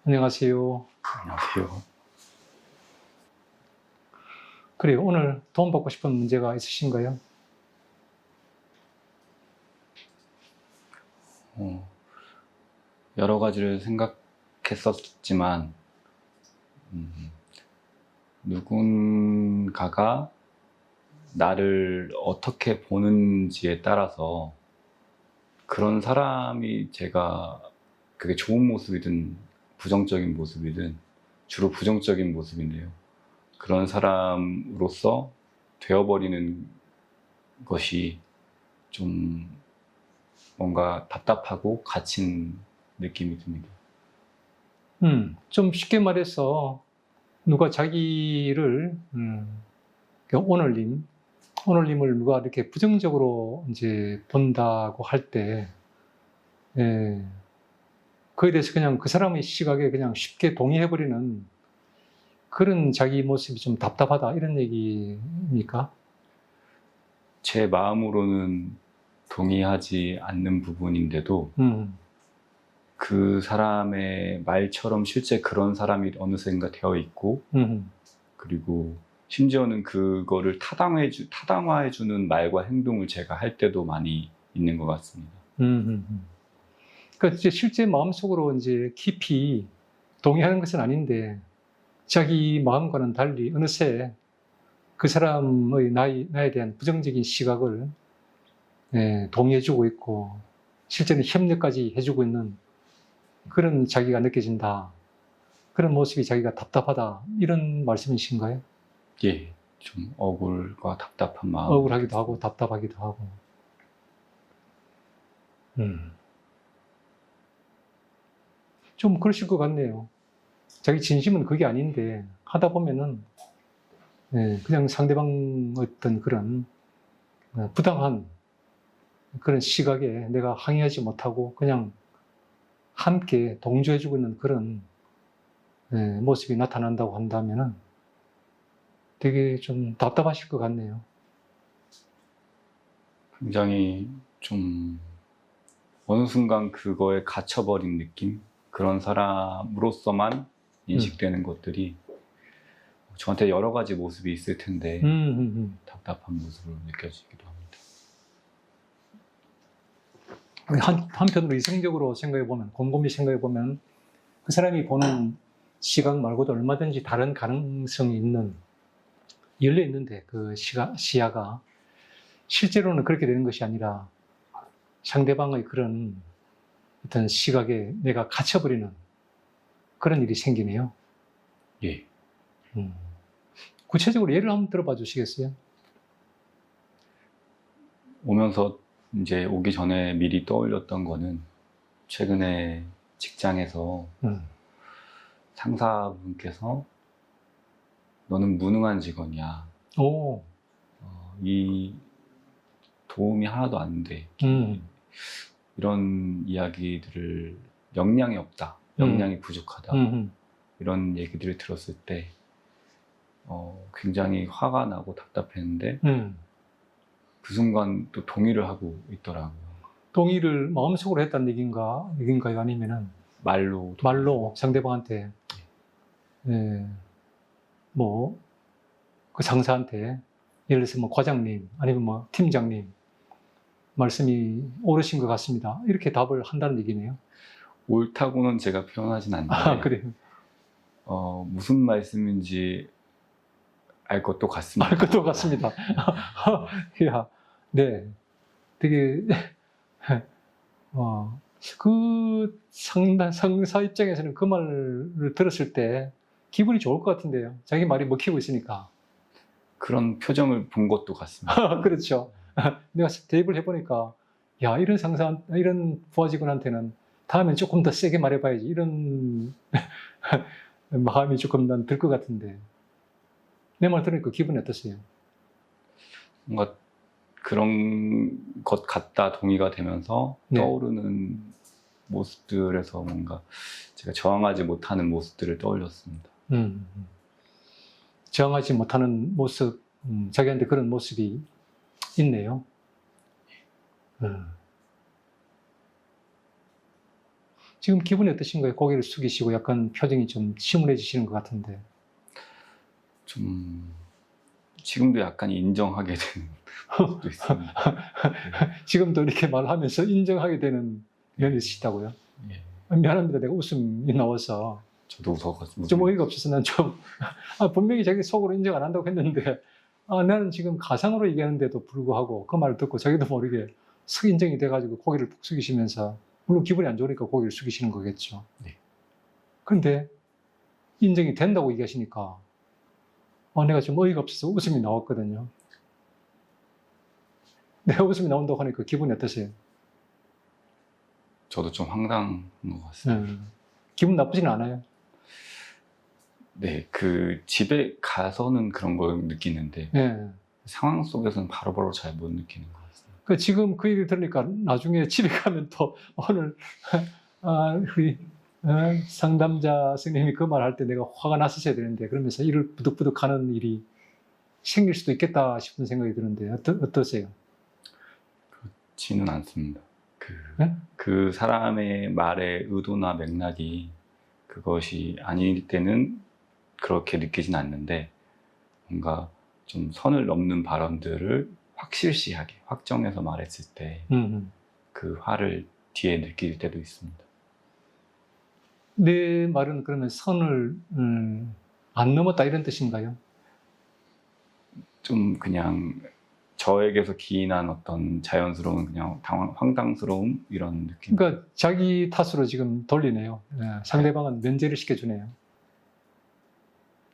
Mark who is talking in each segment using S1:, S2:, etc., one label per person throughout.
S1: 안녕하세요.
S2: 안녕하세요.
S1: 그래요. 오늘 도움받고 싶은 문제가 있으신가요?
S2: 여러 가지를 생각했었지만, 누군가가 나를 어떻게 보는지에 따라서 그런 사람이 제가 그게 좋은 모습이든 부정적인 모습이든 주로 부정적인 모습인데요. 그런 사람으로서 되어버리는 것이 좀 뭔가 답답하고 갇힌 느낌이 듭니다.
S1: 좀 쉽게 말해서 누가 자기를 오늘님을 누가 이렇게 부정적으로 이제 본다고 할 때, 그에 대해서 그냥 그 사람의 시각에 그냥 쉽게 동의해버리는 그런 자기 모습이 좀 답답하다 이런 얘기입니까?
S2: 제 마음으로는 동의하지 않는 부분인데도 그 사람의 말처럼 실제 그런 사람이 어느샌가 되어 있고, 그리고 심지어는 그거를 타당화해주는 말과 행동을 제가 할 때도 많이 있는 것 같습니다.
S1: 그러니까 이제 실제 마음속으로 이제 깊이 동의하는 것은 아닌데 자기 마음과는 달리 어느새 그 사람의 나에 대한 부정적인 시각을 동의해주고 있고 실제는 협력까지 해주고 있는 그런 자기가 느껴진다. 그런 모습이 자기가 답답하다. 이런 말씀이신가요?
S2: 예, 좀 억울과 답답한 마음.
S1: 억울하기도 하고 답답하기도 하고. 좀 그러실 것 같네요. 자기 진심은 그게 아닌데 하다 보면은 그냥 상대방 어떤 그런 부당한 그런 시각에 내가 항의하지 못하고 그냥 함께 동조해주고 있는 그런 모습이 나타난다고 한다면은 되게 좀 답답하실 것 같네요.
S2: 굉장히 좀 어느 순간 그거에 갇혀버린 느낌? 그런 사람으로서만 인식되는 것들이 저한테 여러 가지 모습이 있을 텐데 답답한 모습으로 느껴지기도 합니다.
S1: 한편으로 이성적으로 생각해보면, 곰곰이 생각해보면 그 사람이 보는 시각 말고도 얼마든지 다른 가능성이 열려있는데 그 시야가 실제로는 그렇게 되는 것이 아니라 상대방의 그런 어떤 시각에 내가 갇혀버리는 그런 일이 생기네요.
S2: 예.
S1: 구체적으로 예를 한번 들어봐 주시겠어요?
S2: 오면서 이제 오기 전에 미리 떠올렸던 거는 최근에 직장에서 상사분께서 너는 무능한 직원이야. 이 도움이 하나도 안 돼. 이런 이야기들을 역량이 없다. 역량이 부족하다. 이런 얘기들을 들었을 때 굉장히 화가 나고 답답했는데 그 순간 또 동의를 하고 있더라고요.
S1: 동의를 마음속으로 했다는 얘기인가요? 아니면은 말로 상대방한테 뭐 그 상사한테 예를 들어서 뭐 과장님 아니면 뭐 팀장님 말씀이 옳으신 것 같습니다. 이렇게 답을 한다는 얘기네요.
S2: 옳다고는 제가 표현하진 않는데
S1: 그래요?
S2: 무슨 말씀인지 알 것도 같습니다.
S1: 알 것도 같습니다. 야, 네, 되게 그 상사 입장에서는 그 말을 들었을 때 기분이 좋을 것 같은데요. 자기 말이 먹히고 있으니까.
S2: 그런 표정을 본 것도 같습니다.
S1: 그렇죠. 내가 대입을 해보니까 야, 이런 부하 직원한테는 다음엔 조금 더 세게 말해봐야지 이런 마음이 조금 난 들 것 같은데 내 말 들으니까 기분이 어떠세요?
S2: 뭔가 그런 것 같다 동의가 되면서 떠오르는 모습들에서 뭔가 제가 저항하지 못하는 모습들을 떠올렸습니다.
S1: 저항하지 못하는 모습, 자기한테 그런 모습이 있네요. 지금 기분이 어떠신가요? 고개를 숙이시고 약간 표정이 좀 침울해지시는 것 같은데.
S2: 좀 지금도 약간 인정하게 되는 것도 있습니다.
S1: 지금도 이렇게 말하면서 인정하게 되는 면이 있으시다고요?
S2: 예.
S1: 미안합니다. 내가 웃음이 나와서.
S2: 저도 웃어가지고
S1: 좀 어이가 없어서 난 좀, 분명히 자기 속으로 인정 안 한다고 했는데, 나는 지금 가상으로 얘기하는데도 불구하고 그 말을 듣고 자기도 모르게 쓱 인정이 돼가지고 고개를 푹 숙이시면서, 물론 기분이 안 좋으니까 고개를 숙이시는 거겠죠.
S2: 네.
S1: 그런데 인정이 된다고 얘기하시니까, 내가 좀 어이가 없어서 웃음이 나왔거든요. 내가 웃음이 나온다고 하니까 기분이 어떠세요?
S2: 저도 좀 황당한 것 같습니다.
S1: 기분 나쁘진 않아요?
S2: 네, 그 집에 가서는 그런 걸 느끼는데
S1: 네.
S2: 상황 속에서는 바로바로 잘 못 느끼는 것 같습니다.
S1: 지금 그 얘기를 들으니까 나중에 집에 가면 또 오늘 우리 상담자 선생님이 그 말 할 때 내가 화가 났었어야 되는데 그러면서 이를 부득부득 하는 일이 생길 수도 있겠다 싶은 생각이 드는데 어떠세요?
S2: 그렇지는 않습니다.
S1: 네?
S2: 그 사람의 말의 의도나 맥락이 그것이 아닐 때는 그렇게 느끼진 않는데 뭔가 좀 선을 넘는 발언들을 확실시하게 확정해서 말했을 때 그 화를 뒤에 느낄 때도 있습니다.
S1: 내 말은 그러면 선을 안 넘었다 이런 뜻인가요?
S2: 좀 그냥 저에게서 기인한 어떤 자연스러운 그냥 황당스러움 이런 느낌.
S1: 그러니까 자기 탓으로 지금 돌리네요. 상대방은 면제를 시켜주네요.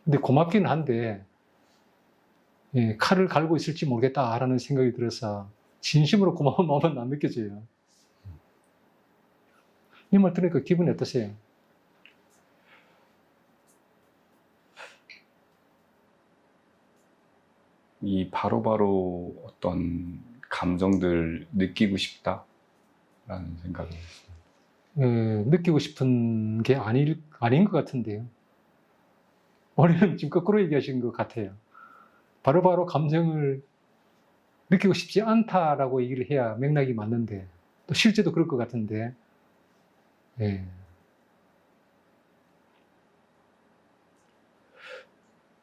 S1: 근데 고맙기는 한데 칼을 갈고 있을지 모르겠다라는 생각이 들어서 진심으로 고마운 마음은 안 느껴져요. 이 말 들으니까 기분이 어떠세요?
S2: 이 바로바로 어떤 감정들 느끼고 싶다라는 생각을 했습니다.
S1: 느끼고 싶은 게 아닌 것 같은데요. 우리는 지금 거꾸로 얘기하신 것 같아요. 바로바로 감정을 느끼고 싶지 않다라고 얘기를 해야 맥락이 맞는데 또 실제도 그럴 것 같은데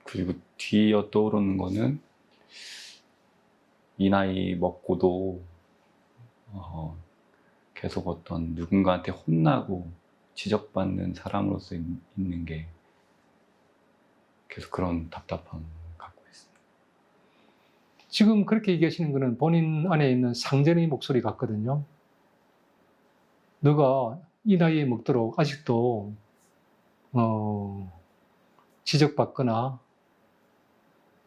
S2: 그리고 뒤이어 떠오르는 거는 이 나이 먹고도 계속 어떤 누군가한테 혼나고 지적받는 사람으로서 있는 게 계속 그런 답답함을 갖고 있습니다.
S1: 지금 그렇게 얘기하시는 거는 본인 안에 있는 상전의 목소리 같거든요. 너가 이 나이에 먹도록 아직도 지적받거나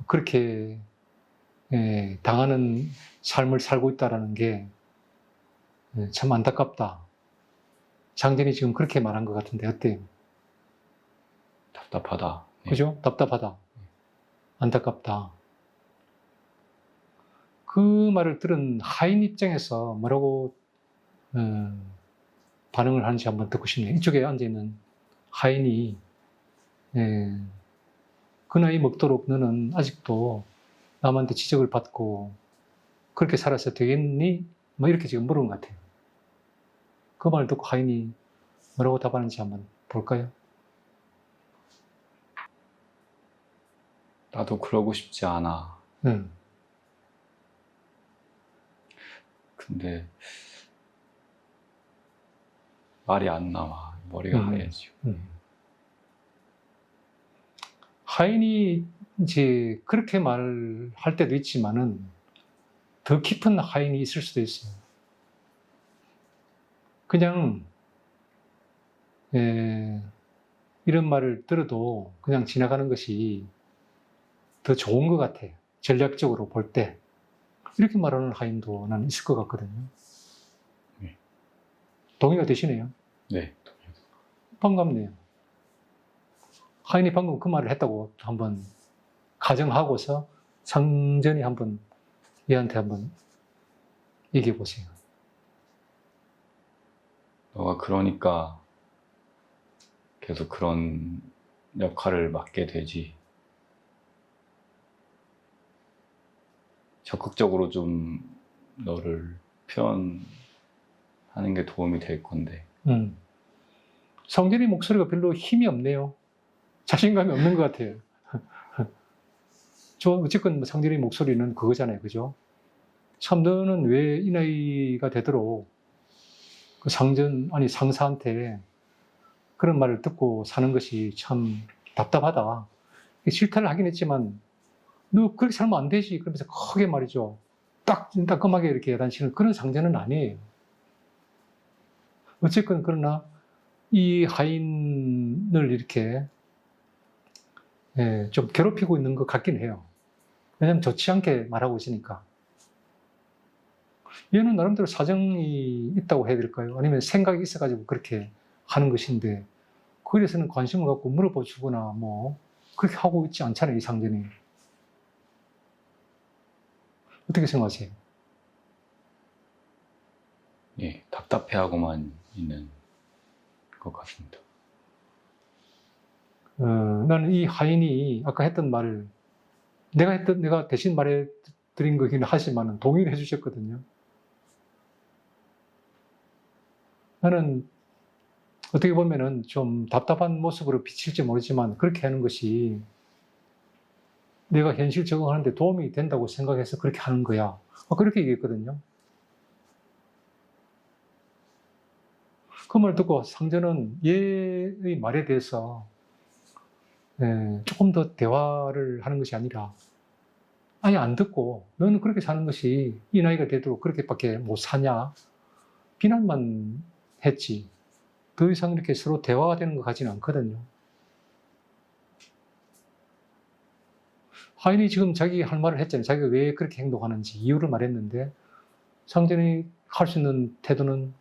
S1: 그렇게 당하는 삶을 살고 있다는 게 참 안타깝다. 장전이 지금 그렇게 말한 것 같은데 어때요?
S2: 답답하다. 네.
S1: 그죠? 답답하다. 안타깝다. 그 말을 들은 하인 입장에서 뭐라고 반응을 하는지 한번 듣고 싶네요. 이쪽에 앉아있는 하인이 그 나이 먹도록 너는 아직도 남한테 지적을 받고 그렇게 살아서 되겠니? 뭐 이렇게 지금 물은 것 같아요. 그 말 듣고 하인이 뭐라고 답하는지 한번 볼까요?
S2: 나도 그러고 싶지 않아. 근데 말이 안 나와. 머리가 하얘지고.
S1: 하인이 이제 그렇게 말할 때도 있지만은 더 깊은 하인이 있을 수도 있어요. 그냥 이런 말을 들어도 그냥 지나가는 것이 더 좋은 것 같아요. 전략적으로 볼 때. 이렇게 말하는 하인도 나는 있을 것 같거든요.
S2: 네.
S1: 동의가 되시네요?
S2: 네.
S1: 반갑네요. 하인이 방금 그 말을 했다고 한번 가정하고서 상전이 한번 얘한테 한번 얘기해 보세요.
S2: 너가 그러니까 계속 그런 역할을 맡게 되지. 적극적으로 좀 너를 표현하는 게 도움이 될 건데
S1: 성전이 목소리가 별로 힘이 없네요. 자신감이 없는 것 같아요. 어쨌건 뭐 상전의 목소리는 그거잖아요. 그죠? 참, 너는 왜 이 나이가 되도록 그 상사한테 그런 말을 듣고 사는 것이 참 답답하다. 실타를 하긴 했지만, 너 그렇게 살면 안 되지. 그러면서 크게 말이죠. 따끔하게 이렇게 야단치는 그런 상전은 아니에요. 어쨌건 그러나 이 하인을 이렇게 좀 괴롭히고 있는 것 같긴 해요. 왜냐하면 좋지 않게 말하고 있으니까. 얘는 나름대로 사정이 있다고 해야 될까요? 아니면 생각이 있어가지고 그렇게 하는 것인데, 그에 대해서는 관심을 갖고 물어봐 주거나 뭐 그렇게 하고 있지 않잖아요, 이 상전이. 어떻게 생각하세요?
S2: 예, 답답해하고만 있는 것 같습니다.
S1: 나는 이 하인이 아까 했던 말을 내가 대신 말해드린 거긴 하지만 동의를 해주셨거든요. 나는 어떻게 보면은 좀 답답한 모습으로 비칠지 모르지만 그렇게 하는 것이 내가 현실 적응하는데 도움이 된다고 생각해서 그렇게 하는 거야. 그렇게 얘기했거든요. 그 말 듣고 상전은 얘의 말에 대해서 조금 더 대화를 하는 것이 아니라 아예 안 듣고 너는 그렇게 사는 것이 이 나이가 되도록 그렇게밖에 못 사냐 비난만 했지 더 이상 이렇게 서로 대화가 되는 것 같지는 않거든요. 하인이 지금 자기 할 말을 했잖아요. 자기가 왜 그렇게 행동하는지 이유를 말했는데 상전이 할 수 있는 태도는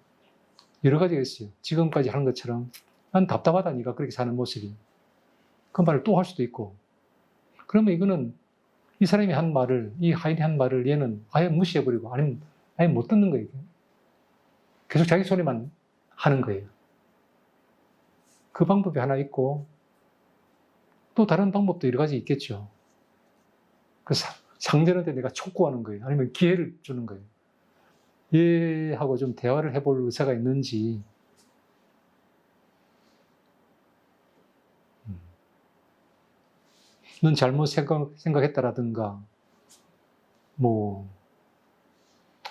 S1: 여러 가지가 있어요. 지금까지 하는 것처럼 난 답답하다 네가 그렇게 사는 모습이. 그 말을 또 할 수도 있고 그러면 이거는 이 사람이 한 말을 이 하인이 한 말을 얘는 아예 무시해버리고 아니면 아예 못 듣는 거예요. 계속 자기 소리만 하는 거예요. 그 방법이 하나 있고 또 다른 방법도 여러 가지 있겠죠. 그 상전한테 내가 촉구하는 거예요. 아니면 기회를 주는 거예요. 얘하고 좀 대화를 해볼 의사가 있는지. 넌 잘못 생각했다라든가 뭐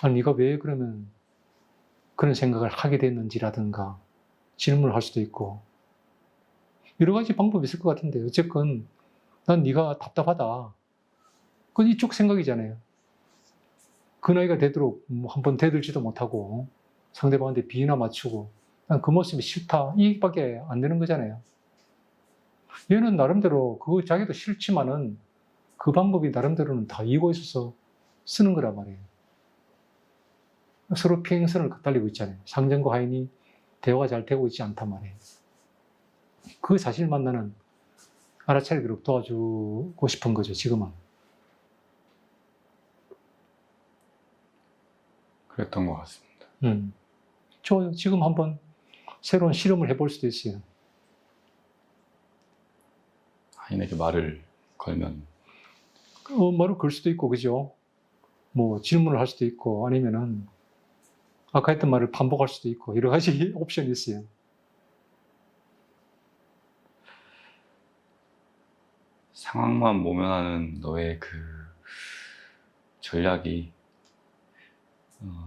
S1: 아니 네가 왜 그러면 그런 생각을 하게 됐는지라든가 질문을 할 수도 있고 여러 가지 방법이 있을 것 같은데 어쨌건 난 네가 답답하다. 그건 이쪽 생각이잖아요. 그 나이가 되도록 한번 대들지도 못하고 상대방한테 비위나 맞추고 난 그 모습이 싫다. 이 얘기밖에 안 되는 거잖아요. 얘는 나름대로 그거 자기도 싫지만은 그 방법이 나름대로는 다 이유가 있어서 쓰는 거란 말이에요. 서로 평행선을 달리고 있잖아요. 상전과 하인이 대화가 잘 되고 있지 않단 말이에요. 그 사실만 나는 알아차리도록 도와주고 싶은 거죠, 지금은.
S2: 그랬던 것 같습니다.
S1: 좋아요. 지금 한번 새로운 실험을 해볼 수도 있어요.
S2: 하인에게 말을 걸면
S1: 말을 걸 수도 있고, 그죠? 뭐 질문을 할 수도 있고, 아니면은 아까 했던 말을 반복할 수도 있고, 여러 가지 옵션이 있어요.
S2: 상황만 모면하는 너의 그 전략이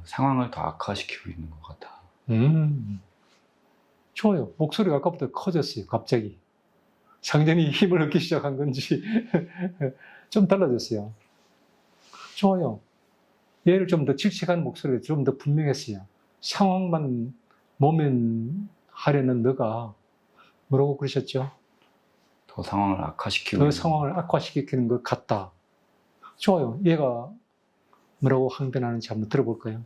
S2: 상황을 더 악화시키고 있는 것 같아.
S1: 좋아요. 목소리가 아까부터 커졌어요. 갑자기. 상전이 힘을 얻기 시작한 건지 좀 달라졌어요. 좋아요. 얘를 좀 더 칙칙한 목소리가 좀 더 분명했어요. 상황만 모면하려는 너가 뭐라고 그러셨죠?
S2: 더 상황을 악화시키고
S1: 그
S2: 있는
S1: 상황을 악화시키는 것 같다. 좋아요. 얘가 뭐라고 항변하는지 한번 들어볼까요?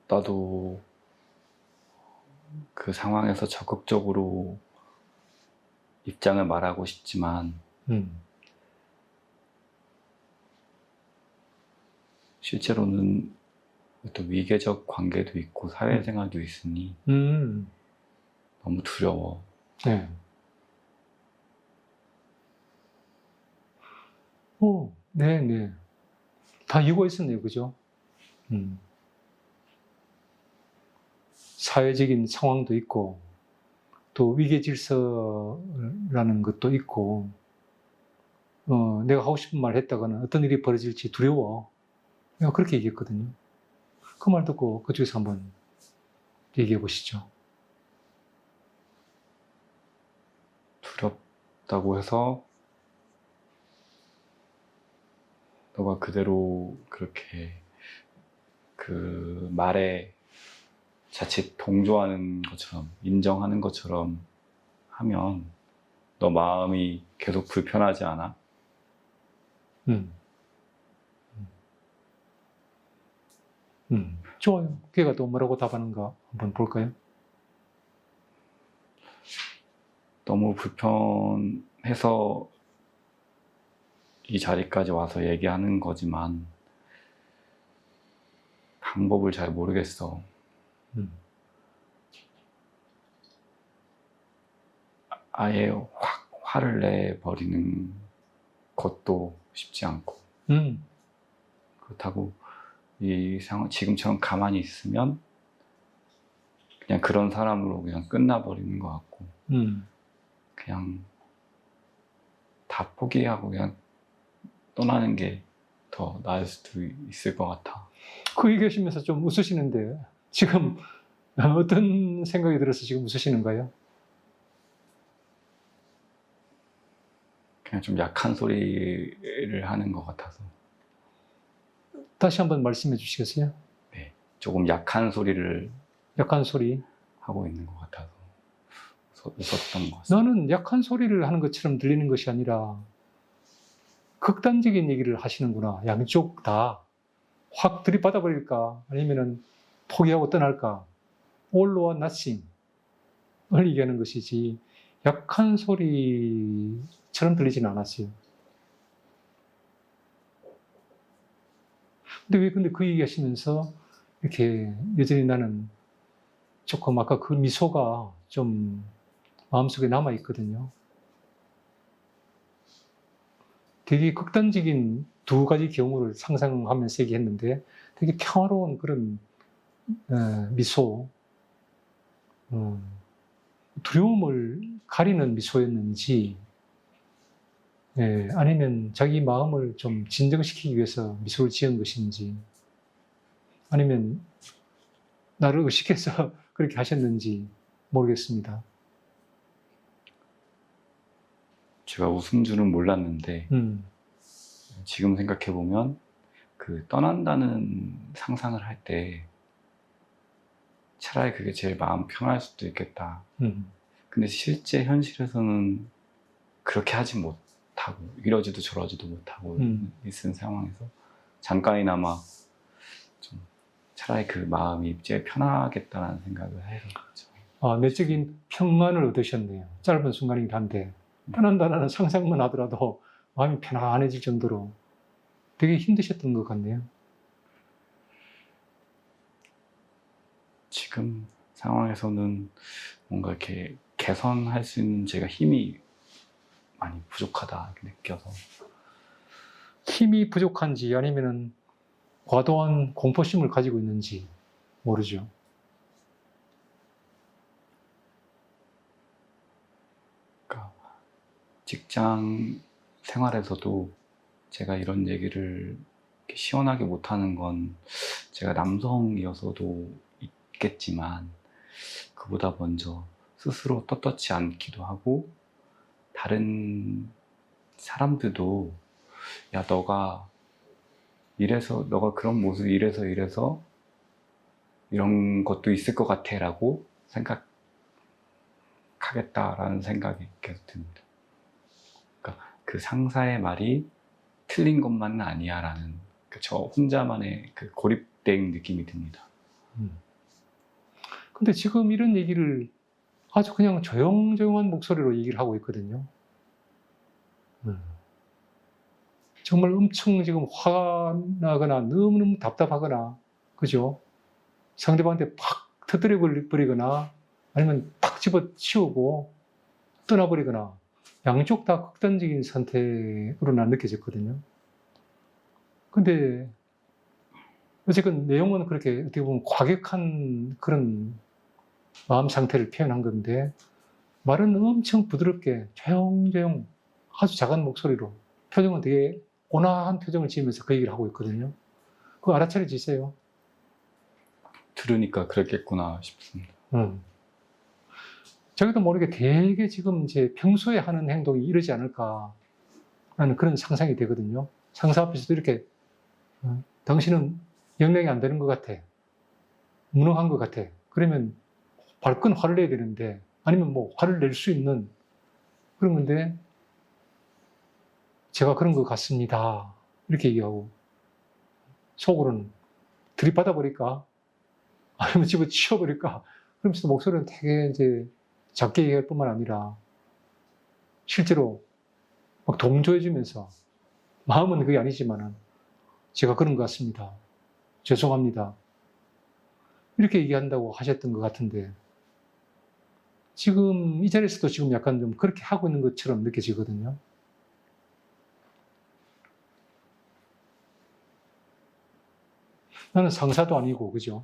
S2: 나도 그 상황에서 적극적으로 입장을 말하고 싶지만 실제로는 또 위계적 관계도 있고 사회생활도 있으니 너무 두려워.
S1: 네. 네네. 다 이유가 있었네요. 그죠? 사회적인 상황도 있고 또 위계 질서라는 것도 있고 내가 하고 싶은 말 했다가는 어떤 일이 벌어질지 두려워. 내가 그렇게 얘기했거든요. 그 말 듣고 그쪽에서 한번 얘기해 보시죠.
S2: 두렵다고 해서 너가 그대로 그렇게 그 말에 자칫 동조하는 것처럼 인정하는 것처럼 하면 너 마음이 계속 불편하지 않아?
S1: 좋아요. 걔가 또 뭐라고 답하는가 한번 볼까요?
S2: 너무 불편해서 이 자리까지 와서 얘기하는 거지만 방법을 잘 모르겠어. 아예 확 화를 내버리는 것도 쉽지 않고 그렇다고 이 상황 지금처럼 가만히 있으면 그냥 그런 사람으로 그냥 끝나버리는 것 같고 그냥 다 포기하고 그냥 떠나는 게 더 나을 수도 있을 것 같아.
S1: 그 얘기하시면서 좀 웃으시는데 지금 어떤 생각이 들어서 지금 웃으시는가요?
S2: 그냥 좀 약한 소리를 하는 것 같아서.
S1: 다시 한번 말씀해 주시겠어요?
S2: 네, 조금 약한 소리를
S1: 약한 소리.
S2: 하고 있는 것 같아서 웃었던 것 같습니다.
S1: 나는 약한 소리를 하는 것처럼 들리는 것이 아니라 극단적인 얘기를 하시는구나. 양쪽 다 확 들이받아 버릴까 아니면은 포기하고 떠날까. all or nothing을 얘기하는 것이지 약한 소리처럼 들리지는 않았어요. 근데 그 얘기하시면서 이렇게 여전히 나는 조금 아까 그 미소가 좀 마음속에 남아 있거든요. 되게 극단적인 두 가지 경우를 상상하면서 얘기했는데 되게 평화로운 그런 미소, 두려움을 가리는 미소였는지 아니면 자기 마음을 좀 진정시키기 위해서 미소를 지은 것인지 아니면 나를 의식해서 그렇게 하셨는지 모르겠습니다.
S2: 제가 웃은 줄은 몰랐는데 지금 생각해보면 그 떠난다는 상상을 할 때 차라리 그게 제일 마음 편할 수도 있겠다. 근데 실제 현실에서는 그렇게 하지 못하고 이러지도 저러지도 못하고 있는 상황에서 잠깐이나마 좀 차라리 그 마음이 제일 편하겠다는 생각을 해서 그렇죠.
S1: 내적인 평안을 얻으셨네요. 짧은 순간이긴 한데 떠난다는 상상만 하더라도 마음이 편안해질 정도로 되게 힘드셨던 것 같네요.
S2: 지금 상황에서는 뭔가 이렇게 개선할 수 있는 제가 힘이 많이 부족하다 이렇게 느껴서.
S1: 힘이 부족한지 아니면 과도한 공포심을 가지고 있는지 모르죠.
S2: 그러니까 직장 생활에서도 제가 이런 얘기를 이렇게 시원하게 못하는 건 제가 남성이어서도 있겠지만 그보다 먼저 스스로 떳떳지 않기도 하고 다른 사람들도 야 너가 그런 모습 이래서 이런 것도 있을 것 같아 라고 생각하겠다라는 생각이 계속 듭니다. 그러니까 그 상사의 말이 틀린 것만은 아니야 라는 저 혼자만의 그 고립된 느낌이 듭니다.
S1: 근데 지금 이런 얘기를 아주 그냥 조용조용한 목소리로 얘기를 하고 있거든요. 정말 엄청 지금 화가 나거나 너무너무 답답하거나, 그죠? 상대방한테 팍 터뜨려 버리거나 아니면 팍 집어치우고 떠나버리거나 양쪽 다 극단적인 선택으로 난 느껴졌거든요. 근데 어쨌든 내용은 그렇게 어떻게 보면 과격한 그런 마음 상태를 표현한 건데 말은 엄청 부드럽게 조용조용 아주 작은 목소리로 표정은 되게 온화한 표정을 지으면서 그 얘기를 하고 있거든요. 그거 알아차려지세요?
S2: 들으니까 그랬겠구나 싶습니다.
S1: 저희도 모르게 되게 지금 이제 평소에 하는 행동이 이러지 않을까 하는 그런 상상이 되거든요. 상사 앞에서도 이렇게 당신은 영향이 안 되는 것 같아. 무능한 것 같아. 그러면 발끈 화를 내야 되는데 아니면 뭐 화를 낼 수 있는 그런 건데 제가 그런 것 같습니다. 이렇게 얘기하고 속으로는 들이받아 버릴까? 아니면 집어치워 버릴까? 그러면서 목소리는 되게 이제 작게 얘기할 뿐만 아니라 실제로 막 동조해주면서 마음은 그게 아니지만은 제가 그런 것 같습니다. 죄송합니다. 이렇게 얘기한다고 하셨던 것 같은데 지금 이 자리에서도 지금 약간 좀 그렇게 하고 있는 것처럼 느껴지거든요. 나는 상사도 아니고, 그죠?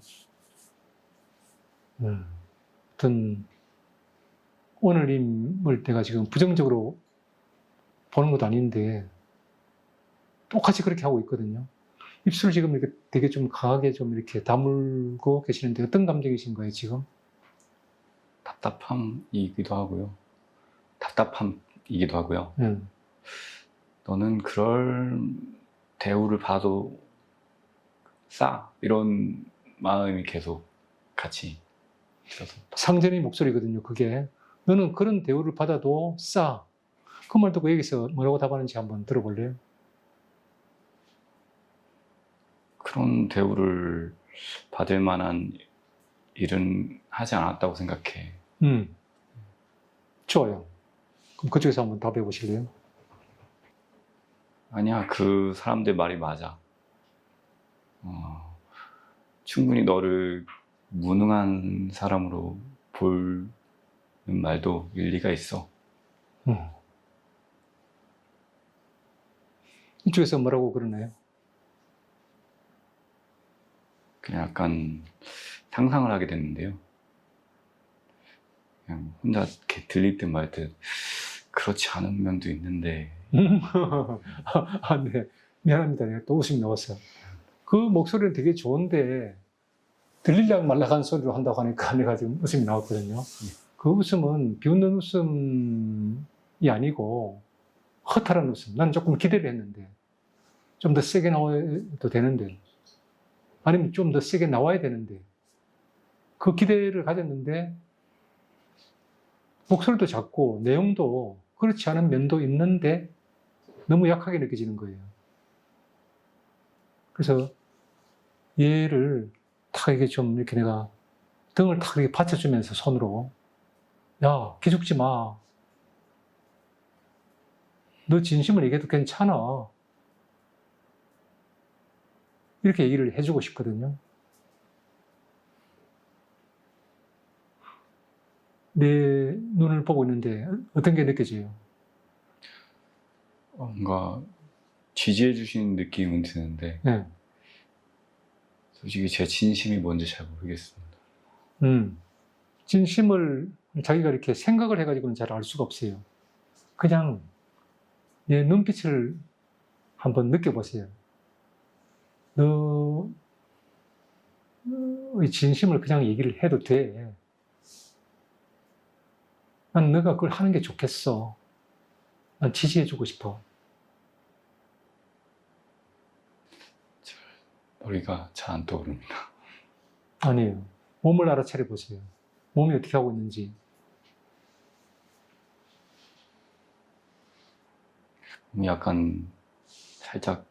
S1: 어떤 오늘님을 내가 지금 부정적으로 보는 것도 아닌데 똑같이 그렇게 하고 있거든요. 입술을 지금 이렇게 되게 좀 강하게 좀 이렇게 다물고 계시는데 어떤 감정이신 거예요, 지금?
S2: 답답함이기도 하고요. 답답함이기도 하고요.
S1: 네.
S2: 너는 그럴 대우를 봐도 싸 이런 마음이 계속 같이 들어서
S1: 상전의 목소리거든요, 그게. 너는 그런 대우를 받아도 싸. 그 말 듣고 여기서 뭐라고 답하는지 한번 들어볼래요?
S2: 그런 대우를 받을 만한 일은 하지 않았다고 생각해.
S1: 좋아요. 그럼 그쪽에서 한번 답해 보실래요?
S2: 아니야, 그 사람들 말이 맞아. 충분히 너를 무능한 사람으로 보는 말도 일리가 있어.
S1: 이쪽에서 뭐라고 그러나요?
S2: 그냥 약간 상상을 하게 됐는데요. 그냥 혼자 이렇게 들릴 듯 말 듯 그렇지 않은 면도 있는데.
S1: 아, 네. 미안합니다. 내가 또 웃음이 나왔어요. 그 목소리는 되게 좋은데 들리려고 말라간 소리로 한다고 하니까 내가 지금 웃음이 나왔거든요. 그 웃음은 비웃는 웃음이 아니고 허탈한 웃음. 난 조금 기대를 했는데 좀 더 세게 나와도 되는데 아니면 좀 더 세게 나와야 되는데 그 기대를 가졌는데 목소리도 작고 내용도 그렇지 않은 면도 있는데 너무 약하게 느껴지는 거예요. 그래서 얘를 탁 이게 좀 이렇게 내가 등을 탁 이렇게 받쳐주면서 손으로 야, 기죽지 마. 너 진심을 얘기해도 괜찮아. 이렇게 얘기를 해주고 싶거든요. 내 눈을 보고 있는데 어떤 게 느껴져요?
S2: 뭔가 지지해 주시는 느낌은 드는데
S1: 네.
S2: 솔직히 제 진심이 뭔지 잘 모르겠습니다.
S1: 진심을 자기가 이렇게 생각을 해가지고는 잘 알 수가 없어요. 그냥 내 눈빛을 한번 느껴보세요. 너의 진심을 그냥 얘기를 해도 돼. 난 너가 그걸 하는 게 좋겠어. 난 지지해주고 싶어.
S2: 머리가 잘 안 떠오릅니다.
S1: 아니에요. 몸을 알아차려 보세요. 몸이 어떻게 하고 있는지.
S2: 몸이 약간 살짝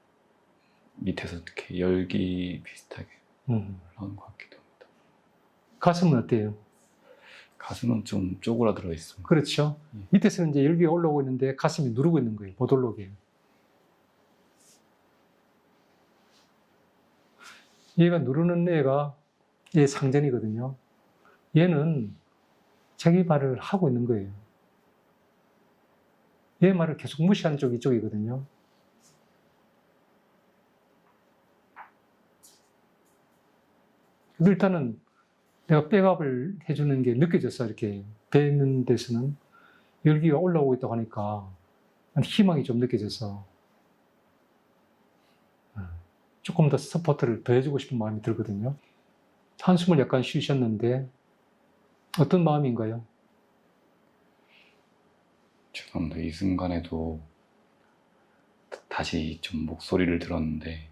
S2: 밑에서 이렇게 열기 비슷하게 올라오는 것 같기도 합니다.
S1: 가슴은 어때요?
S2: 가슴은 좀 쪼그라들어 있습니다.
S1: 그렇죠. 밑에서는 이제 열기가 올라오고 있는데 가슴이 누르고 있는 거예요. 못 올라오게. 얘가 누르는 애가 얘 상전이거든요. 얘는 자기 말을 하고 있는 거예요. 얘 말을 계속 무시하는 쪽이 이쪽이거든요. 일단은 내가 백업을 해주는 게 느껴졌어. 이렇게 뱉는 데서는 열기가 올라오고 있다고 하니까 희망이 좀 느껴져서 조금 더 서포트를 더 해주고 싶은 마음이 들거든요. 한숨을 약간 쉬셨는데 어떤 마음인가요?
S2: 죄송합니다. 이 순간에도 다시 좀 목소리를 들었는데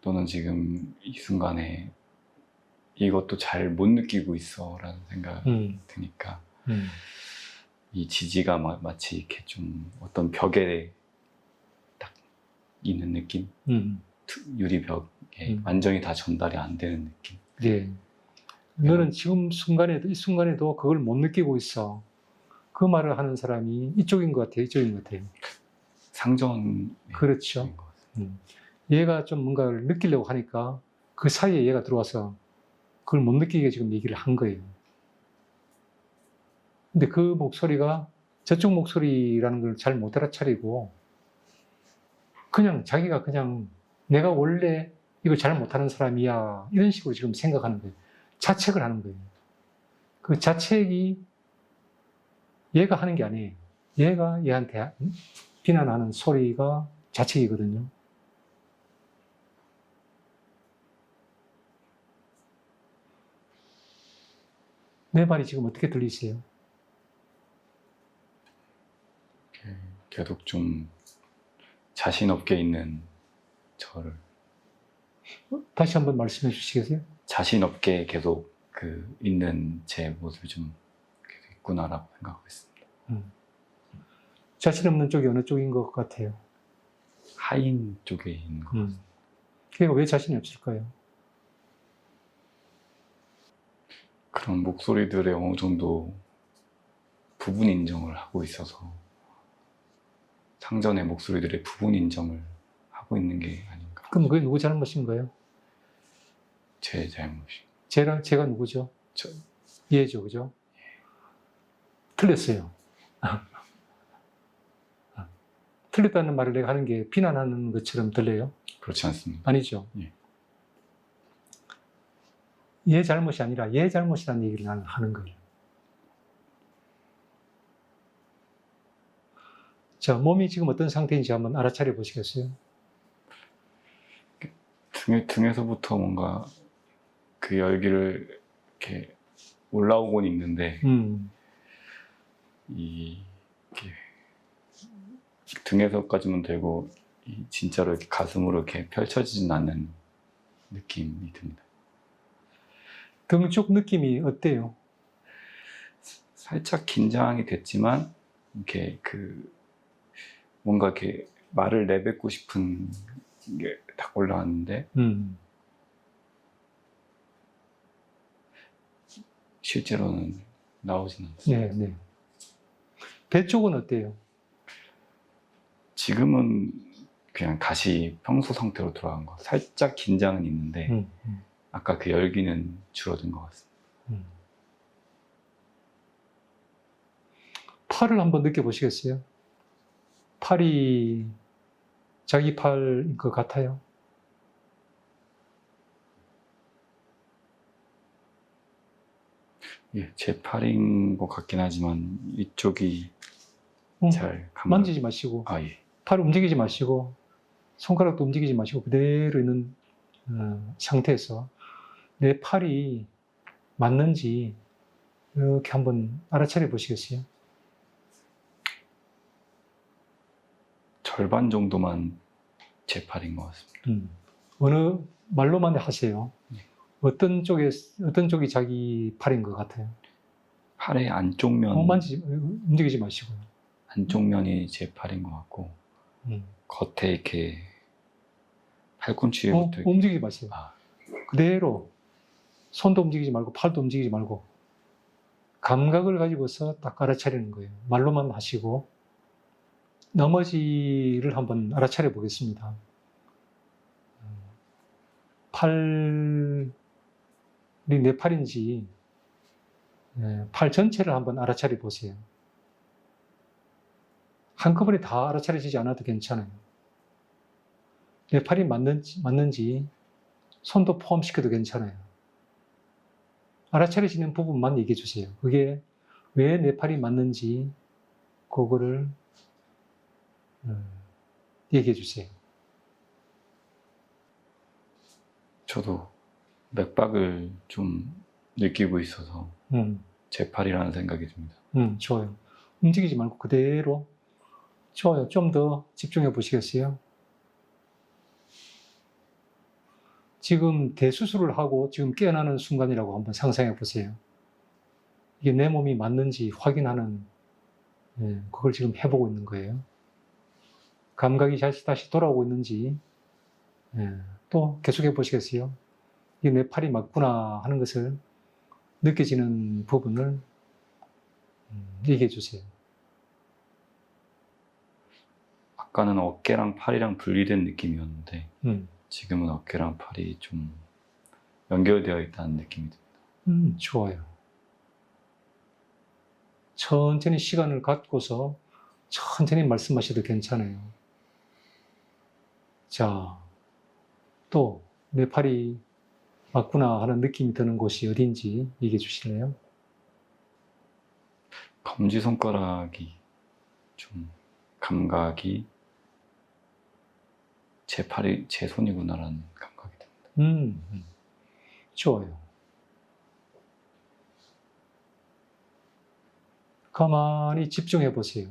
S2: 너는 지금 이 순간에 이것도 잘 못 느끼고 있어 라는 생각이 드니까 이 지지가 마치 이렇게 좀 어떤 벽에 딱 있는 느낌? 유리벽에 완전히 다 전달이 안 되는 느낌.
S1: 예. 너는 지금 이 순간에도 그걸 못 느끼고 있어. 그 말을 하는 사람이 이쪽인 것 같아요. 이쪽인 것 같아요.
S2: 상전.
S1: 그렇죠. 얘가 좀 뭔가를 느끼려고 하니까 그 사이에 얘가 들어와서 그걸 못 느끼게 지금 얘기를 한 거예요. 근데 그 목소리가 저쪽 목소리라는 걸 잘 못 알아차리고 그냥 자기가 그냥 내가 원래 이걸 잘 못하는 사람이야 이런 식으로 지금 생각하는 거예요. 자책을 하는 거예요. 그 자책이 얘가 하는 게 아니에요. 얘가 얘한테 비난하는 소리가 자책이거든요. 내 말이 지금 어떻게 들리세요?
S2: 계속 좀 자신 없게 있는 저를
S1: 다시 한번 말씀해 주시겠어요?
S2: 자신 없게 계속 있는 제 모습이 좀 계속 있구나라고 생각하고 있습니다.
S1: 자신 없는 쪽이 어느 쪽인 것 같아요?
S2: 하인 쪽에 있는 것 같습니다.
S1: 그러니까 왜 자신이 없을까요?
S2: 그런 목소리들에 어느 정도 부분 인정을 하고 있어서 상전의 목소리들의 부분 인정을 하고 있는 게 아닌가.
S1: 그럼 그게 누구 잘못인가요?
S2: 제 잘못이.
S1: 제가 누구죠? 얘죠, 그죠? 틀렸어요. 틀렸다는 말을 내가 하는 게 비난하는 것처럼 들려요?
S2: 그렇지 않습니다.
S1: 아니죠.
S2: 예.
S1: 얘 잘못이 아니라 얘 잘못이라는 얘기를 나는 하는 거예요. 자, 몸이 지금 어떤 상태인지 한번 알아차려 보시겠어요?
S2: 등에서부터 뭔가 그 열기를 이렇게 올라오곤 있는데 이렇게 등에서까지만 되고 진짜로 이렇게 가슴으로 이렇게 펼쳐지진 않는 느낌이 듭니다.
S1: 등 쪽 느낌이 어때요?
S2: 살짝 긴장이 됐지만 이렇게 뭔가 이렇게 말을 내뱉고 싶은 게 딱 올라왔는데 실제로는 나오진 않습니다.
S1: 네. 배 쪽은 어때요?
S2: 지금은 그냥 다시 평소 상태로 돌아간 거. 살짝 긴장은 있는데 아까 그 열기는 줄어든 것 같습니다.
S1: 팔을 한번 느껴보시겠어요? 팔이 자기 팔인 것 같아요?
S2: 예, 제 팔인 것 같긴 하지만 이쪽이 잘
S1: 만지지 마시고
S2: 예.
S1: 팔 움직이지 마시고 손가락도 움직이지 마시고 그대로 있는 상태에서 내 팔이 맞는지 이렇게 한번 알아차려 보시겠어요?
S2: 절반 정도만 제 팔인 것 같습니다.
S1: 어느 말로만 하세요. 어떤 쪽이 자기 팔인 것 같아요?
S2: 팔의 안쪽 면
S1: 움직이지 마시고요.
S2: 안쪽 면이 제 팔인 것 같고 겉에 이렇게 팔꿈치에 붙어
S1: 움직이지 마세요. 그대로 손도 움직이지 말고 팔도 움직이지 말고 감각을 가지고서 딱 알아차리는 거예요. 말로만 하시고 나머지를 한번 알아차려 보겠습니다. 팔이 내 팔인지 팔 전체를 한번 알아차려 보세요. 한꺼번에 다 알아차려지지 않아도 괜찮아요. 내 팔이 맞는지 손도 포함시켜도 괜찮아요. 알아차리시는 부분만 얘기해 주세요. 그게 왜 내 팔이 맞는지 그거를 얘기해 주세요.
S2: 저도 맥박을 좀 느끼고 있어서 제 팔이라는 생각이 듭니다.
S1: 좋아요. 움직이지 말고 그대로. 좋아요. 좀 더 집중해 보시겠어요? 지금 대수술을 하고 지금 깨어나는 순간이라고 한번 상상해 보세요. 이게 내 몸이 맞는지 확인하는, 그걸 지금 해보고 있는 거예요. 감각이 다시 돌아오고 있는지, 또 계속해 보시겠어요? 이게 내 팔이 맞구나 하는 것을 느껴지는 부분을 얘기해 주세요.
S2: 아까는 어깨랑 팔이랑 분리된 느낌이었는데
S1: 음.
S2: 지금은 어깨랑 팔이 좀 연결되어 있다는 느낌이 듭니다.
S1: 좋아요. 천천히 시간을 갖고서 천천히 말씀하셔도 괜찮아요. 자, 또 내 팔이 맞구나 하는 느낌이 드는 곳이 어딘지 얘기해 주실래요?
S2: 검지손가락이 좀 감각이 제 팔이 제 손이구나라는 감각이 듭니다.
S1: 좋아요. 가만히 집중해 보세요.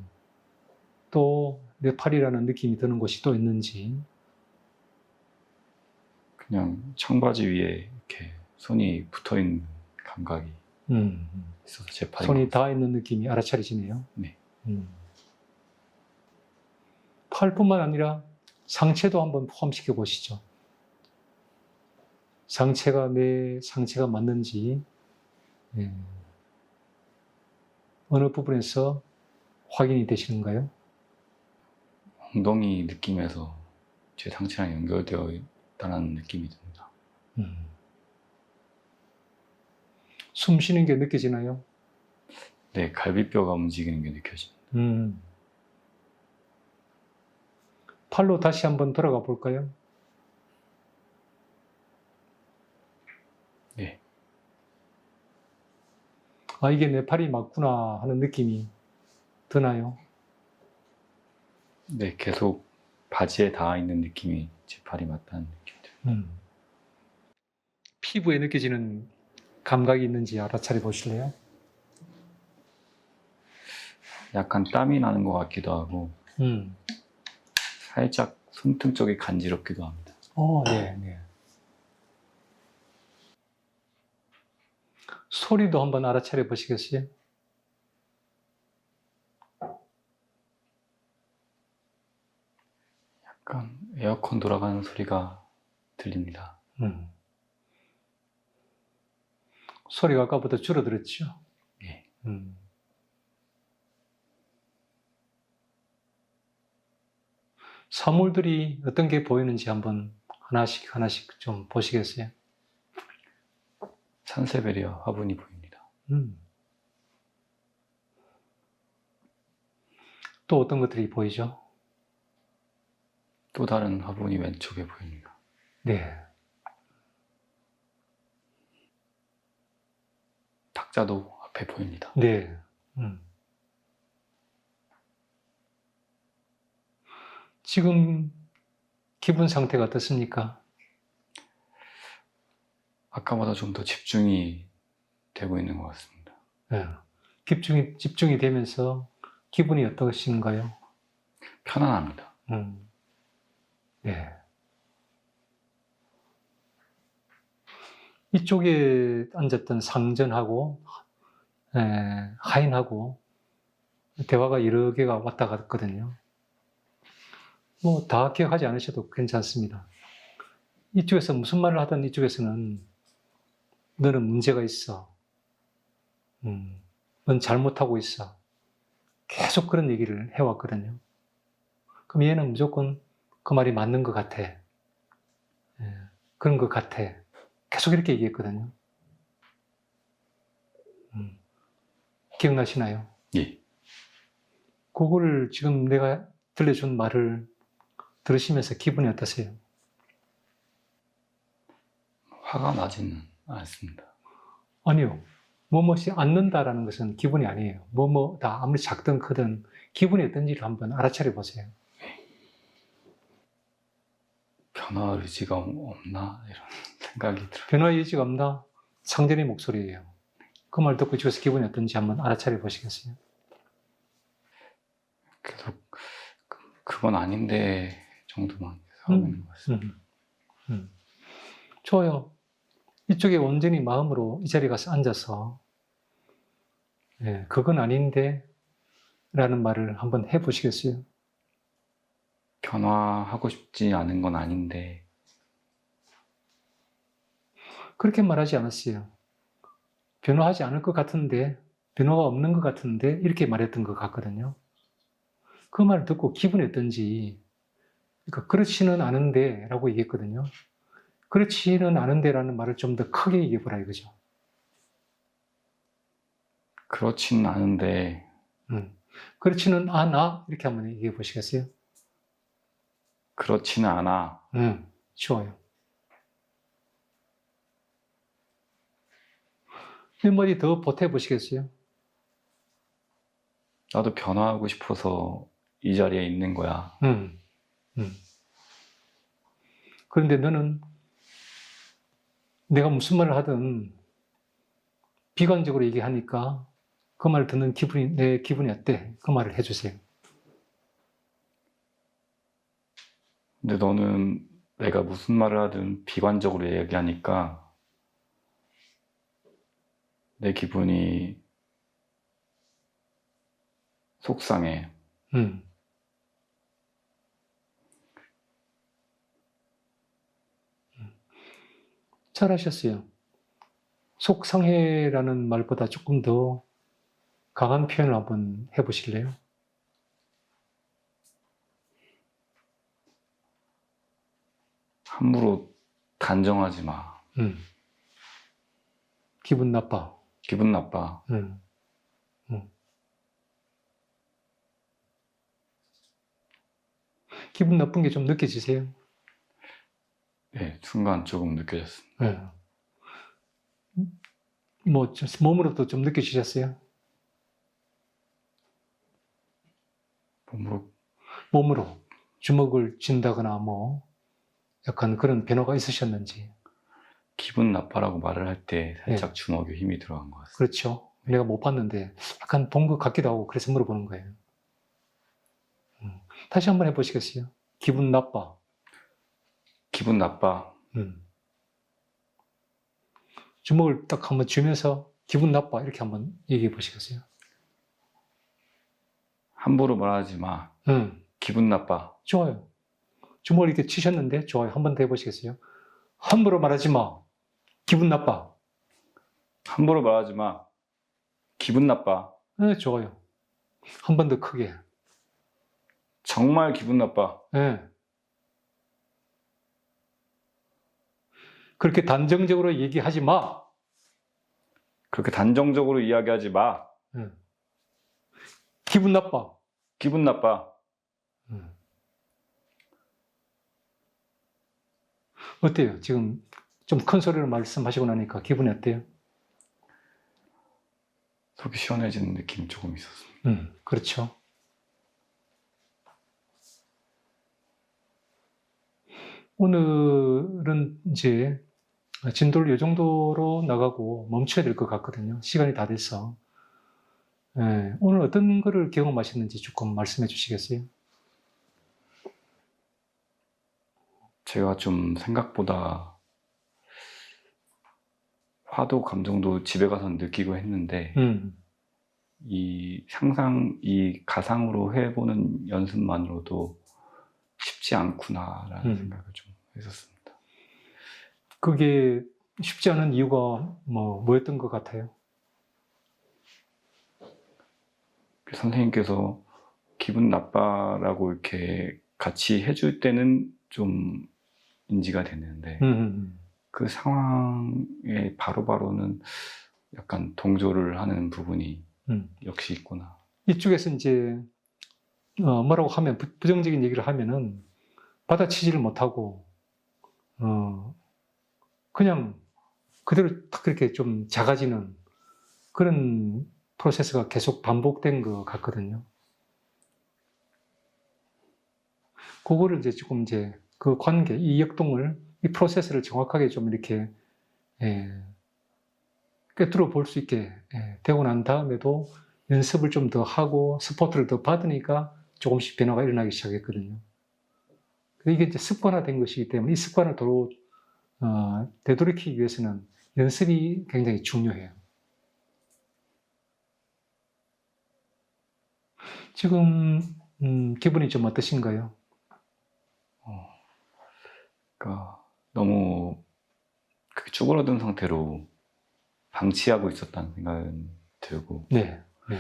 S1: 또 내 팔이라는 느낌이 드는 곳이 또 있는지.
S2: 그냥 청바지 위에 이렇게 손이 붙어 있는 감각이 있어서 제 팔이
S1: 손이 닿아 있는 느낌이 알아차리시네요.
S2: 네.
S1: 팔뿐만 아니라 상체도 한번 포함시켜 보시죠. 상체가 내 상체가 맞는지, 어느 부분에서 확인이 되시는가요?
S2: 엉덩이 느낌에서 제 상체랑 연결되어 있다는 느낌이 듭니다.
S1: 숨 쉬는 게 느껴지나요?
S2: 네, 갈비뼈가 움직이는 게 느껴집니다.
S1: 팔로 다시 한번 돌아가 볼까요?
S2: 네.
S1: 아, 이게 내 팔이 맞구나 하는 느낌이 드나요?
S2: 네, 계속 바지에 닿아 있는 느낌이 제 팔이 맞다는 느낌이 듭니다.
S1: 피부에 느껴지는 감각이 있는지 알아차려 보실래요?
S2: 약간 땀이 나는 것 같기도 하고 살짝 손등 쪽이 간지럽기도 합니다.
S1: 네. 소리도 한번 알아차려 보시겠어요?
S2: 약간 에어컨 돌아가는 소리가 들립니다.
S1: 소리가 아까보다 줄어들었죠?
S2: 예.
S1: 사물들이 어떤 게 보이는지 한번 하나씩 좀 보시겠어요?
S2: 산세베리아 화분이 보입니다.
S1: 또 어떤 것들이 보이죠?
S2: 또 다른 화분이 왼쪽에 보입니다.
S1: 네.
S2: 탁자도 앞에 보입니다.
S1: 네. 지금 기분 상태가 어떻습니까?
S2: 아까보다 좀 더 집중이 되고 있는 것 같습니다.
S1: 네. 집중이 되면서 기분이 어떠신가요?
S2: 편안합니다.
S1: 네. 이쪽에 앉았던 상전하고 하인하고 대화가 여러 개가 왔다 갔거든요. 뭐 다 기억하지 않으셔도 괜찮습니다. 이쪽에서 무슨 말을 하든 이쪽에서는 너는 문제가 있어. 넌 잘못하고 있어. 계속 그런 얘기를 해왔거든요. 그럼 얘는 무조건 그 말이 맞는 것 같아. 그런 것 같아. 계속 이렇게 얘기했거든요. 기억나시나요?
S2: 예.
S1: 그거를 지금 내가 들려준 말을 들으시면서 기분이 어떠세요?
S2: 화가 나지는 않습니다.
S1: 아니요. 뭐뭇이 않는다라는 것은 기분이 아니에요. 뭐뭐다 아무리 작든 크든 기분이 어떤지를 한번 알아차려 보세요.
S2: 변화 의지가 없나 이런 생각이 들어요.
S1: 변화의 의지가 없나? 상대의 목소리예요. 그 말 듣고 집에서 기분이 어떤지 한번 알아차려 보시겠어요?
S2: 계속 그건 아닌데 정도만 하고 있는 것 같습니다.
S1: 좋아요. 이쪽에 온전히 마음으로 이 자리에 가서 앉아서 그건 아닌데 라는 말을 한번 해보시겠어요?
S2: 변화하고 싶지 않은 건 아닌데
S1: 그렇게 말하지 않았어요. 변화하지 않을 것 같은데, 변화가 없는 것 같은데 이렇게 말했던 것 같거든요. 그 말을 듣고 기분이 어떤지, 그러니까 그렇지는 않은데 라고 얘기했거든요. 그렇지는 않은데 라는 말을 좀 더 크게 얘기해보라 이거죠.
S2: 그렇지는 않은데
S1: 그렇지는 않아 이렇게 한번 얘기해 보시겠어요?
S2: 그렇지는 않아.
S1: 좋아요. 몇 마디 더 보태 보시겠어요?
S2: 나도 변화하고 싶어서 이 자리에 있는 거야.
S1: 그런데 너는 내가 무슨 말을 하든 비관적으로 얘기하니까 그 말을 듣는 내 기분이 어때? 그 말을 해주세요.
S2: 근데 너는 내가 무슨 말을 하든 비관적으로 얘기하니까 내 기분이 속상해.
S1: 잘하셨어요. 속상해라는 말보다 조금 더 강한 표현을 한번 해보실래요?
S2: 함부로 단정하지 마.
S1: 기분 나빠.
S2: 기분 나빠.
S1: 기분 나쁜 게 좀 느껴지세요?
S2: 네, 순간 조금 느껴졌습니다.
S1: 뭐 몸으로도 좀 느껴지셨어요? 몸으로 주먹을 쥔다거나 뭐 약간 그런 변화가 있으셨는지.
S2: 기분 나빠라고 말을 할 때 살짝 주먹에 힘이 들어간 것 같습니다.
S1: 그렇죠. 내가 못 봤는데 약간 본 것 같기도 하고 그래서 물어보는 거예요. 다시 한번 해보시겠어요? 기분 나빠.
S2: 기분 나빠.
S1: 주먹을 딱 한번 쥐면서 기분 나빠 이렇게 한번 얘기해 보시겠어요?
S2: 함부로 말하지 마. 기분 나빠.
S1: 좋아요. 주먹을 이렇게 치셨는데 좋아요. 한 번 더 해보시겠어요? 함부로 말하지 마. 기분 나빠.
S2: 함부로 말하지 마. 기분 나빠.
S1: 네, 좋아요. 한 번 더 크게.
S2: 정말 기분 나빠.
S1: 네. 그렇게 단정적으로 얘기하지 마.
S2: 그렇게 단정적으로 이야기하지 마.
S1: 기분 나빠.
S2: 기분 나빠.
S1: 어때요? 지금 좀 큰 소리로 말씀하시고 나니까 기분이 어때요?
S2: 속이 시원해지는 느낌이 조금 있었습니다.
S1: 그렇죠. 오늘은 이제 진도를 이 정도로 나가고 멈춰야 될 것 같거든요. 시간이 다 돼서. 오늘 어떤 거를 경험하셨는지 조금 말씀해 주시겠어요?
S2: 제가 좀 생각보다 화도 감정도 집에 가서 느끼고 했는데 이 가상으로 해보는 연습만으로도 쉽지 않구나라는 생각을 좀 했었습니다.
S1: 그게 쉽지 않은 이유가 뭐였던 것 같아요?
S2: 선생님께서 기분 나빠라고 이렇게 같이 해줄 때는 좀 인지가 됐는데 그 상황에 바로바로는 약간 동조를 하는 부분이 역시 있구나.
S1: 이쪽에서 이제 뭐라고 하면 부정적인 얘기를 하면은 받아치지를 못하고 그냥 그대로 딱 그렇게 좀 작아지는 그런 프로세스가 계속 반복된 것 같거든요. 그거를 이제 조금 이제 그 관계, 이 역동을, 이 프로세스를 정확하게 좀 이렇게 꿰뚫어 볼 수 있게 되고 난 다음에도 연습을 좀 더 하고 스포트를 더 받으니까 조금씩 변화가 일어나기 시작했거든요. 이게 이제 습관화된 것이기 때문에 이 습관을 되돌이키기 위해서는 연습이 굉장히 중요해요. 지금 기분이 좀 어떠신가요?
S2: 그러니까 너무 그렇게 쭈그러든 상태로 방치하고 있었다는 생각은 들고,
S1: 네. 네.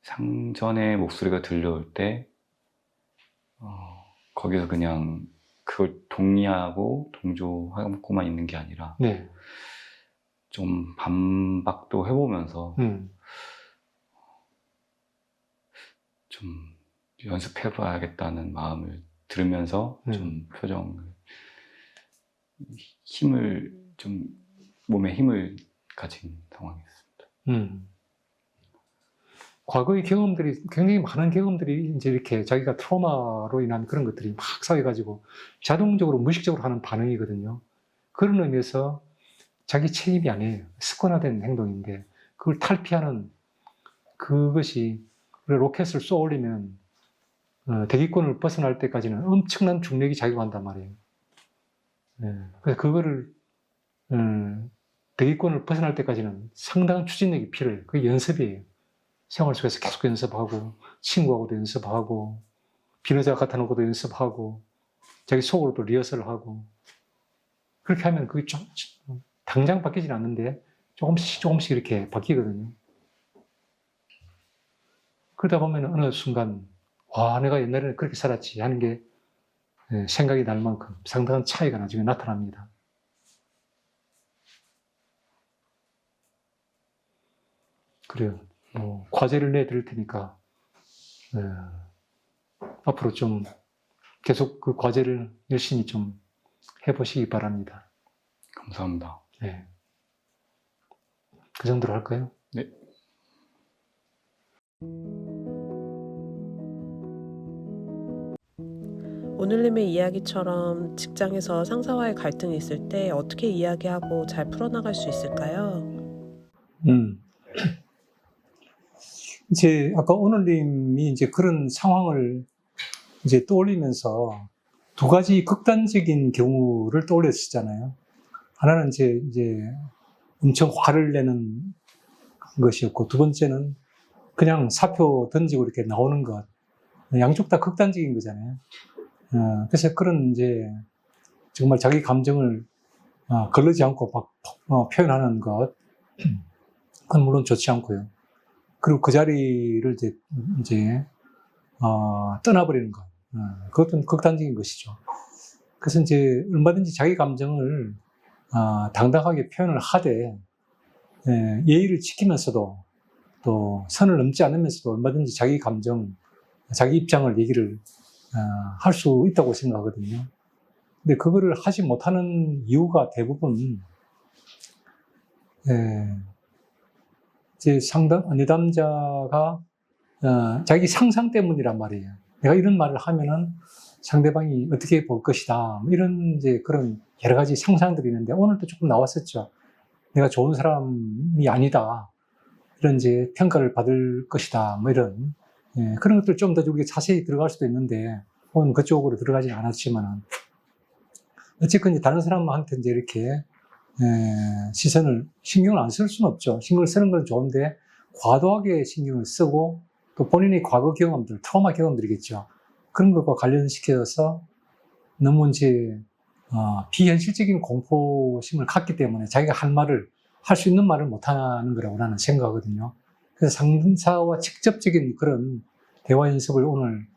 S2: 상전의 목소리가 들려올 때 거기서 그냥 그걸 동의하고 동조하고만 있는 게 아니라
S1: 네.
S2: 좀 반박도 해보면서 좀 연습해봐야겠다는 마음을 들으면서 좀 몸에 힘을 가진 상황이었습니다.
S1: 과거의 경험들이, 굉장히 많은 경험들이 이제 이렇게 자기가 트라우마로 인한 그런 것들이 막 쌓여가지고 자동적으로 무의식적으로 하는 반응이거든요. 그런 의미에서 자기 책임이 아니에요. 습관화된 행동인데 그걸 탈피하는 그것이 로켓을 쏘아 올리면 대기권을 벗어날 때까지는 엄청난 중력이 작용한단 말이에요. 그래서 그거를 대기권을 벗어날 때까지는 상당한 추진력이 필요해요. 그게 연습이에요. 생활 속에서 계속 연습하고 친구하고도 연습하고 비너자 같아 놓고도 연습하고 자기 속으로도 리허설을 하고 그렇게 하면 그게 좀 당장 바뀌진 않는데 조금씩 이렇게 바뀌거든요. 그러다 보면 어느 순간 와, 내가 옛날에는 그렇게 살았지 하는 게 생각이 날 만큼 상당한 차이가 나중에 나타납니다. 그래요. 과제를 내드릴 테니까 앞으로 좀 계속 그 과제를 열심히 좀 해보시기 바랍니다.
S2: 감사합니다.
S1: 네. 그 정도로 할까요?
S2: 네.
S3: 오늘님의 이야기처럼 직장에서 상사와의 갈등이 있을 때 어떻게 이야기하고 잘 풀어나갈 수 있을까요?
S1: 이제 아까 오늘님이 이제 그런 상황을 이제 떠올리면서 두 가지 극단적인 경우를 떠올렸었잖아요. 하나는 이제 엄청 화를 내는 것이었고, 두 번째는 그냥 사표 던지고 이렇게 나오는 것. 양쪽 다 극단적인 거잖아요. 그래서 그런 이제 정말 자기 감정을 걸르지 않고 막 표현하는 것, 그건 물론 좋지 않고요. 그리고 그 자리를 이제 떠나버리는 것, 그것도 극단적인 것이죠. 그래서 이제 얼마든지 자기 감정을 당당하게 표현을 하되 예의를 지키면서도 또 선을 넘지 않으면서도 얼마든지 자기 감정, 자기 입장을 얘기를 할 수 있다고 생각하거든요. 근데 그거를 하지 못하는 이유가 대부분 이제 내담자가 자기 상상 때문이란 말이에요. 내가 이런 말을 하면은 상대방이 어떻게 볼 것이다. 이런 이제 그런 여러 가지 상상들이 있는데 오늘도 조금 나왔었죠. 내가 좋은 사람이 아니다. 이런 이제 평가를 받을 것이다. 뭐 이런 그런 것들 좀 더 우리가 자세히 들어갈 수도 있는데 오늘 그쪽으로 들어가진 않았지만은 어쨌건 이제 다른 사람한테 이제 이렇게 신경을 안 쓸 수는 없죠. 신경을 쓰는 건 좋은데 과도하게 신경을 쓰고 또 본인의 과거 경험들, 트라우마 경험들이겠죠. 그런 것과 관련시켜서 너무 이제 비현실적인 공포심을 갖기 때문에 자기가 할 수 있는 말을 못하는 거라고 나는 생각하거든요. 그래서 상사와 직접적인 그런 대화 연습을 오늘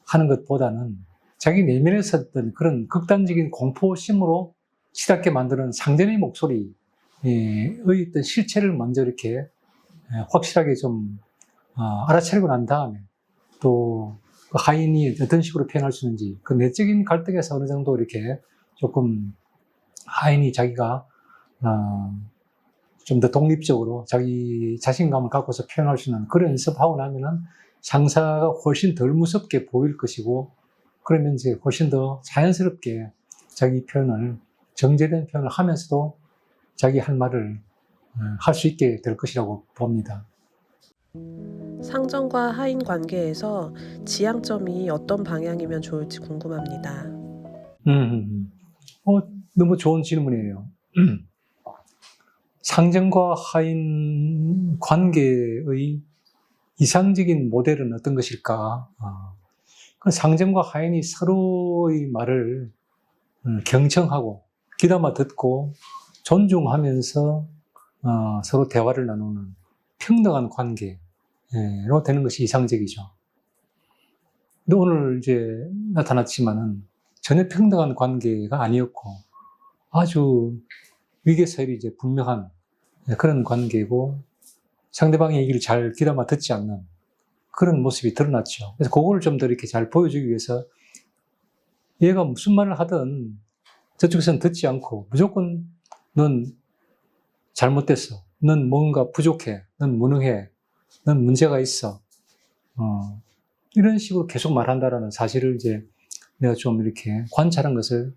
S1: 하는 것보다는 자기 내면에서 어떤 그런 극단적인 공포심으로 시답게 만드는 상전의 목소리의 어떤 실체를 먼저 이렇게 확실하게 좀 알아차리고 난 다음에 또 그 하인이 어떤 식으로 표현할 수 있는지 그 내적인 갈등에서 어느 정도 이렇게 조금 하인이 자기가 좀 더 독립적으로 자기 자신감을 갖고서 표현할 수 있는 그런 연습하고 나면은 상사가 훨씬 덜 무섭게 보일 것이고, 그러면 이제 훨씬 더 자연스럽게 자기 표현을, 정제된 표현을 하면서도 자기 할 말을 할 수 있게 될 것이라고 봅니다.
S3: 상전과 하인 관계에서 지향점이 어떤 방향이면 좋을지 궁금합니다.
S1: 너무 좋은 질문이에요. 상전과 하인 관계의 이상적인 모델은 어떤 것일까? 그 상전과 하인이 서로의 말을 경청하고 귀담아 듣고 존중하면서 서로 대화를 나누는 평등한 관계로 되는 것이 이상적이죠. 근데 오늘 이제 나타났지만은 전혀 평등한 관계가 아니었고 아주 위계서열이 이제 분명한 그런 관계고, 상대방의 얘기를 잘 귀담아 듣지 않는 그런 모습이 드러났죠. 그래서 그거를 좀 더 이렇게 잘 보여주기 위해서 얘가 무슨 말을 하든 저쪽에서는 듣지 않고 무조건 넌 잘못됐어, 넌 뭔가 부족해, 넌 무능해, 넌 문제가 있어, 이런 식으로 계속 말한다라는 사실을 이제 내가 좀 이렇게 관찰한 것을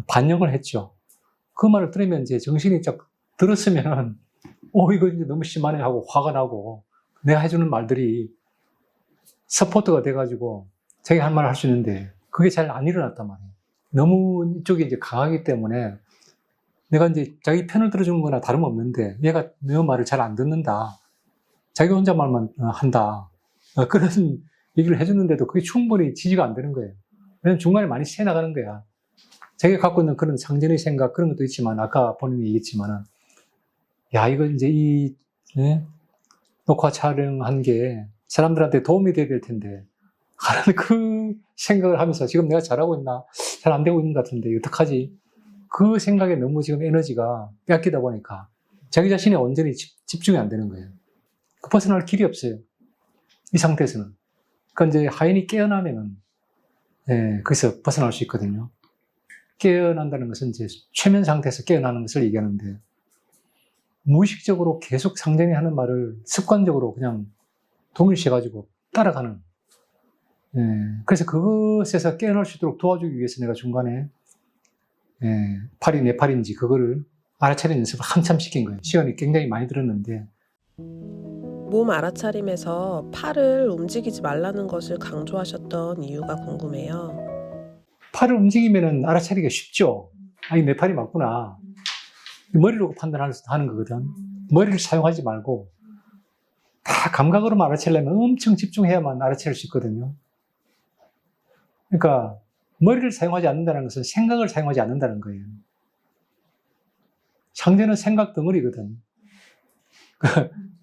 S1: 반영을 했죠. 그 말을 들으면 이제 정신이 쫙 들었으면 이거 이제 너무 심하네 하고 화가 나고, 내가 해주는 말들이 서포트가 돼가지고 자기 할 말을 할 수 있는데 그게 잘 안 일어났단 말이에요. 너무 이쪽이 이제 강하기 때문에 내가 이제 자기 편을 들어주는 거나 다름없는데 얘가 내 말을 잘 안 듣는다, 자기 혼자 말만 한다, 그런 얘기를 해주는데도 그게 충분히 지지가 안 되는 거예요. 왜냐면 중간에 많이 새 나가는 거야. 자기가 갖고 있는 그런 상전의 생각, 그런 것도 있지만, 아까 본인이 얘기했지만은, 이거 이제 녹화 촬영한 게 사람들한테 도움이 돼야 될 텐데, 하는 그 생각을 하면서 지금 내가 잘하고 있나? 잘 안 되고 있는 것 같은데, 어떡하지? 그 생각에 너무 지금 에너지가 뺏기다 보니까 자기 자신이 온전히 집중이 안 되는 거예요. 그 벗어날 길이 없어요. 이 상태에서는. 그러니까 이제 하인이 깨어나면은, 거기서 벗어날 수 있거든요. 깨어난다는 것은 이제 최면 상태에서 깨어나는 것을 얘기하는데, 무의식적으로 계속 상전이 하는 말을 습관적으로 그냥 동일시해가지고 따라가는, 그래서 그것에서 깨어날 수 있도록 도와주기 위해서 내가 중간에 팔이 내 팔인지 그거를 알아차리는 연습을 한참 시킨 거예요. 시간이 굉장히 많이 들었는데,
S3: 몸 알아차림에서 팔을 움직이지 말라는 것을 강조하셨던 이유가 궁금해요.
S1: 팔을 움직이면 알아차리기가 쉽죠. 내 팔이 맞구나. 머리로 판단하는 거거든. 머리를 사용하지 말고 다 감각으로만 알아차리려면 엄청 집중해야만 알아차릴 수 있거든요. 그러니까 머리를 사용하지 않는다는 것은 생각을 사용하지 않는다는 거예요. 상대는 생각 덩어리거든.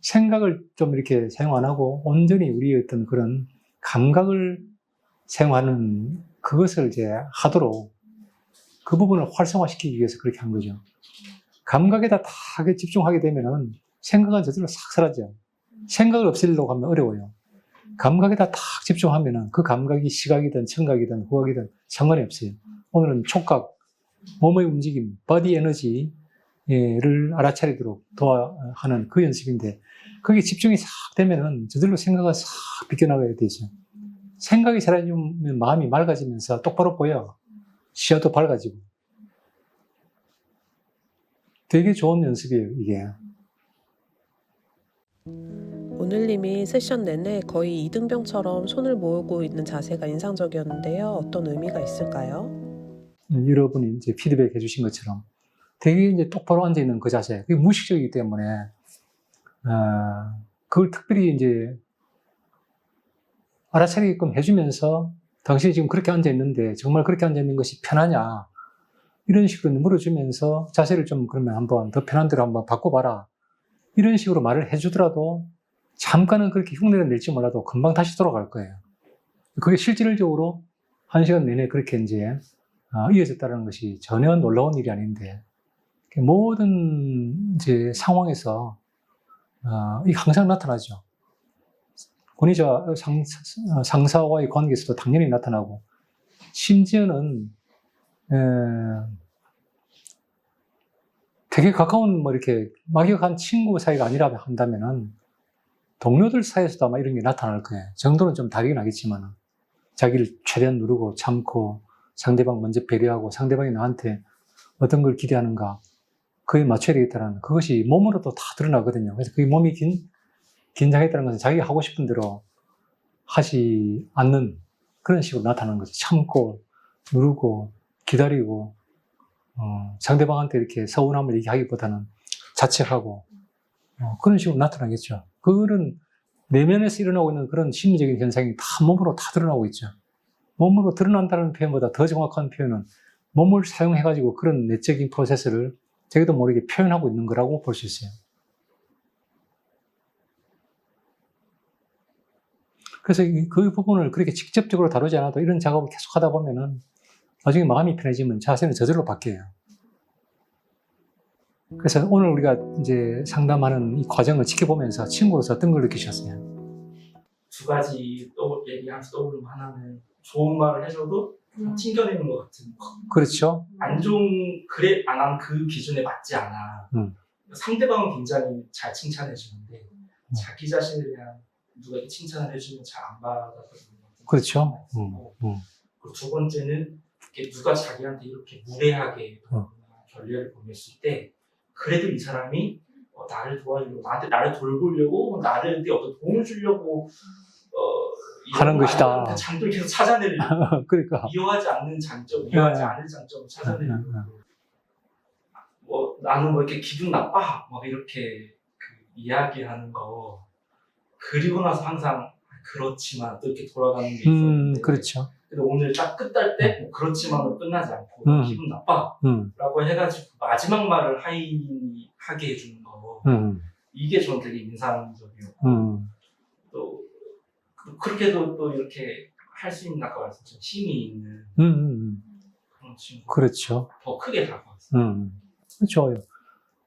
S1: 생각을 좀 이렇게 사용 안 하고 온전히 우리의 어떤 그런 감각을 사용하는 그것을 이제 하도록 그 부분을 활성화시키기 위해서 그렇게 한 거죠. 감각에다 다 집중하게 되면은 생각은 저절로 싹 사라져. 생각을 없애려고 하면 어려워요. 감각에다 딱 집중하면은 그 감각이 시각이든 청각이든 후각이든 상관이 없어요. 오늘은 촉각, 몸의 움직임, 바디 에너지를 알아차리도록 하는 그 연습인데, 거기에 집중이 싹 되면은 저절로 생각이 싹 비껴나가야 되죠. 생각이 사라지면 마음이 맑아지면서 똑바로 보여. 시야도 밝아지고. 되게 좋은 연습이에요, 이게.
S3: 오늘님이 세션 내내 거의 이등병처럼 손을 모으고 있는 자세가 인상적이었는데요. 어떤 의미가 있을까요?
S1: 여러분이 이제 피드백 해주신 것처럼 되게 이제 똑바로 앉아있는 그 자세, 그게 무의식적이기 때문에, 그걸 특별히 이제 알아차리게끔 해주면서 당신이 지금 그렇게 앉아있는데 정말 그렇게 앉아있는 것이 편하냐, 이런 식으로 물어주면서 자세를 좀 그러면 한번 더 편한 대로 한번 바꿔봐라, 이런 식으로 말을 해주더라도 잠깐은 그렇게 흉내를 낼지 몰라도 금방 다시 돌아갈 거예요. 그게 실질적으로 1시간 내내 그렇게 이제 이어졌다는 것이 전혀 놀라운 일이 아닌데, 모든 이제 상황에서 이게 항상 나타나죠. 권위자 상사와의 관계에서도 당연히 나타나고, 심지어는 되게 가까운 뭐 이렇게 막역한 친구 사이가 아니라 한다면은 동료들 사이에서도 아마 이런 게 나타날 거예요. 정도는 좀 다르긴 하겠지만 자기를 최대한 누르고 참고 상대방 먼저 배려하고 상대방이 나한테 어떤 걸 기대하는가 그에 맞춰야 되겠다는 그것이 몸으로도 다 드러나거든요. 그래서 그 몸이 긴장했다는 것은 자기가 하고 싶은 대로 하지 않는 그런 식으로 나타나는 거죠. 참고 누르고 기다리고 상대방한테 이렇게 서운함을 얘기하기보다는 자책하고 그런 식으로 나타나겠죠. 그거는 내면에서 일어나고 있는 그런 심리적인 현상이 다 몸으로 다 드러나고 있죠. 몸으로 드러난다는 표현보다 더 정확한 표현은 몸을 사용해가지고 그런 내적인 프로세스를 자기도 모르게 표현하고 있는 거라고 볼 수 있어요. 그래서 그 부분을 그렇게 직접적으로 다루지 않아도 이런 작업을 계속 하다 보면은 나중에 마음이 편해지면 자세는 저절로 바뀌어요. 그래서 오늘 우리가 이제 상담하는 이 과정을 지켜보면서 친구로서 어떤 걸 느끼셨어요?
S4: 두 가지 얘기하면서 떠오르는 거 하나는 좋은 말을 해줘도 튕겨내는 것 같은 거.
S1: 그렇죠?
S4: 안 좋은 그래 난 그 기준에 맞지 않아. 상대방은 굉장히 잘 칭찬해 주는데 자기 자신에 대한 누가 이렇게 칭찬을 해주면 잘 안 받아들이는 것
S1: 그렇죠.
S4: 그리고 두 번째는 이렇게 누가 자기한테 이렇게 무례하게 결례를 보냈을 때 그래도 이 사람이 나를 도와주려고 나를 돌보려고 나를 어떤 도움을 주려고
S1: 하는 것이다.
S4: 장점을 계속 찾아내려고
S1: 그러니까.
S4: 이용하지 않는 장점, 이용하지 않을 장점을 찾아내려고 나는 뭐 이렇게 기분 나빠 막 이렇게 이야기하는 거 그리고 나서 항상 그렇지만 또 이렇게 돌아가는 게 있었는데
S1: 그렇죠.
S4: 근데 오늘 딱 끝날 때 뭐 그렇지만은 끝나지 않고 기분 나빠 라고 해가지고 마지막 말을 하게 해주는 거 이게 저는 되게 인상적이었고 또 그렇게도 또 이렇게 할 수 있는 아까 말씀처럼 힘이 있는 그런 친구
S1: 그렇죠.
S4: 더 크게 다가왔어요.
S1: 좋아요.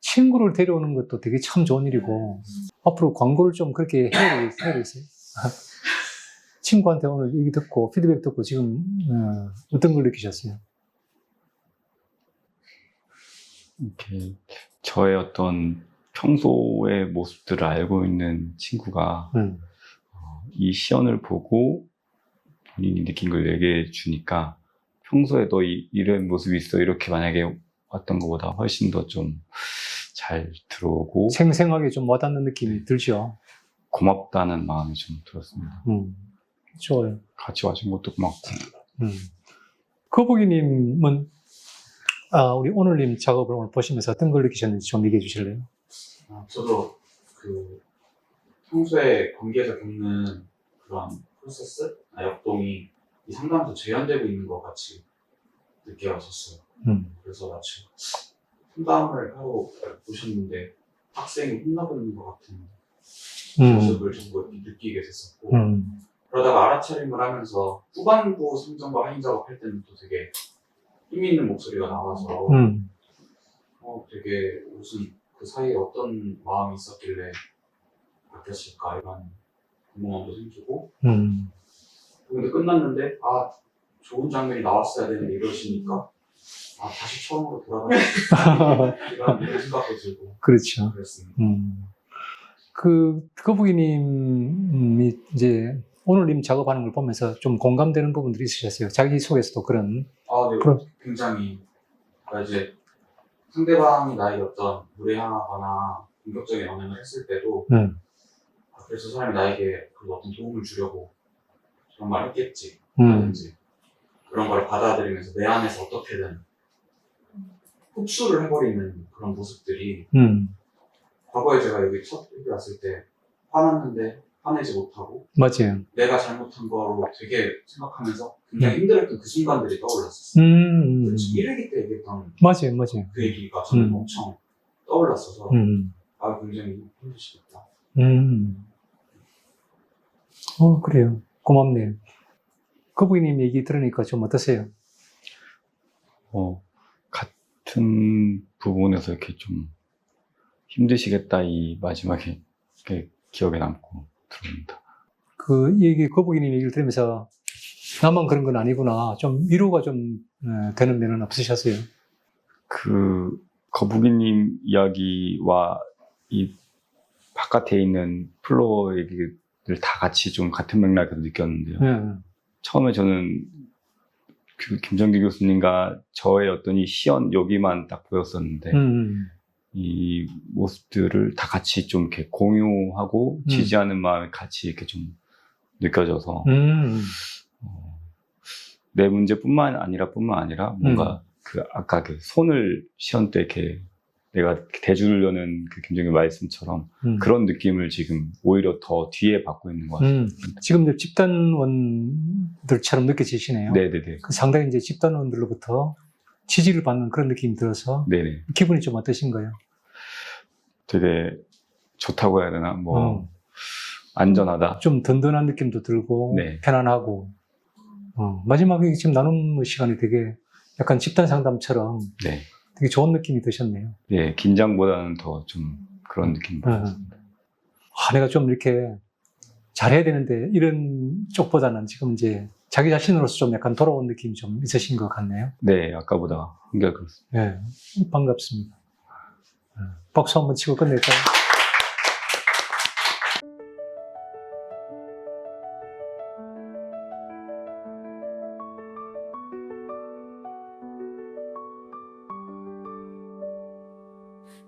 S1: 친구를 데려오는 것도 되게 참 좋은 일이고 앞으로 광고를 좀 그렇게 해야 되겠어요. 친구한테 오늘 얘기 듣고 피드백 듣고 지금 어떤 걸 느끼셨어요?
S2: 이렇게 저의 어떤 평소의 모습들을 알고 있는 친구가 이 시연을 보고 본인이 느낀 걸 얘기해 주니까 평소에 너 이런 모습이 있어 이렇게 만약에 왔던 것보다 훨씬 더 좀 잘 들어오고
S1: 생생하게 좀 와닿는 느낌이 들죠.
S2: 고맙다는 마음이 좀 들었습니다.
S1: 좋아요.
S2: 같이 와준 것도 고맙고.
S1: 거북이님은 우리 오늘님 작업을 오늘 보시면서 어떤 걸 느끼셨는지 좀 얘기해 주실래요?
S5: 저도 평소에 관계에서 겪는 그런 프로세스, 역동이 이 상담에서 재현되고 있는 것 같이 느껴졌어요. 그래서 마치 상담을 하고 보셨는데 학생이 혼나보는 것 같은 모습을 전부 느끼게 됐었고 그러다가 알아차림을 하면서 후반부 상담과 하인 작업할 때는 또 되게 힘이 있는 목소리가 나와서 되게 무슨 그 사이에 어떤 마음이 있었길래 바뀌었을까 이런 궁금함도 생기고 근데 끝났는데 좋은 장면이 나왔어야 되는데 이러시니까 다시 처음으로 돌아가야 이런 생각도 들고
S1: 그렇죠.
S5: 그랬습니다.
S1: 거북이님이 이제 오늘님 작업하는 걸 보면서 좀 공감되는 부분들이 있으셨어요. 자기 속에서도 그런.
S5: 네, 굉장히 이제 상대방이 나에게 어떤 무례하거나 공격적인 영향을 했을 때도 그래서 사람이 나에게 어떤 도움을 주려고 그런 말 했겠지 라든지 그런 걸 받아들이면서 내 안에서 어떻게든 흡수를 해버리는 그런 모습들이 과거에 제가 여기 왔을 때 화났는데 화내지 못하고
S1: 맞아요.
S5: 내가 잘못한 거로 되게 생각하면서 굉장히 힘들었던 그 순간들이 떠올랐었어요. 1회기 때 얘기했던
S1: 맞아요.
S5: 그 얘기가 저는 엄청 떠올랐어서 굉장히 힘드시겠다.
S1: 그래요. 고맙네요. 거북이님 얘기 들으니까 좀 어떠세요?
S2: 같은 부분에서 이렇게 좀 힘드시겠다 이 마지막에 이렇게 기억에 남고 들어옵니다.
S1: 그 얘기, 거북이님 얘기를 들으면서 나만 그런 건 아니구나. 좀 위로가 좀 되는 면은 없으셨어요?
S2: 거북이님 이야기와 이 바깥에 있는 플로어 얘기를 다 같이 좀 같은 맥락에서 느꼈는데요.
S1: 네.
S2: 처음에 저는 그 김정기 교수님과 저의 어떤 이 시연 여기만 딱 보였었는데 이 모습들을 다 같이 좀 이렇게 공유하고 지지하는 마음이 같이 이렇게 좀 느껴져서 내 문제뿐만 아니라 뭔가 그 아까 그 손을 시연 때 이렇게 내가 대주려는 그 김정기 말씀처럼 그런 느낌을 지금 오히려 더 뒤에 받고 있는 것 같습니다.
S1: 지금 이제 집단원들처럼 느껴지시네요.
S2: 네네네.
S1: 그 상당히 이제 집단원들로부터 지지를 받는 그런 느낌이 들어서
S2: 네네.
S1: 기분이 좀 어떠신가요?
S2: 되게 좋다고 해야 되나? 뭐 안전하다.
S1: 좀 든든한 느낌도 들고
S2: 네.
S1: 편안하고 마지막에 지금 나눈 시간이 되게 약간 집단 상담처럼
S2: 네.
S1: 되게 좋은 느낌이 드셨네요.
S2: 네, 긴장보다는 더 좀 그런 느낌이 받았습니다.
S1: 내가 좀 이렇게 잘해야 되는데 이런 쪽보다는 지금 이제 자기 자신으로서 좀 약간 돌아온 느낌이 좀 있으신 것 같네요.
S2: 네, 아까보다 한결 그렇습니다.
S1: 네, 반갑습니다. 박수 한번 치고 끝낼까요?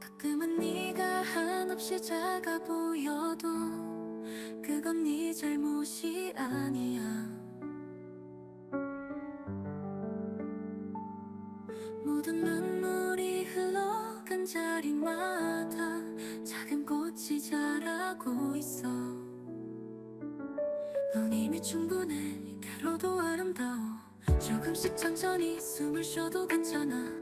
S6: 가끔은 네가 한없이 작아 보여도 그건 네 잘못이 아니야. 모든 눈물이 흘러간 자리마다 작은 꽃이 자라고 있어. 넌 이미 충분해. 가로도 아름다워. 조금씩 천천히 숨을 쉬어도 괜찮아.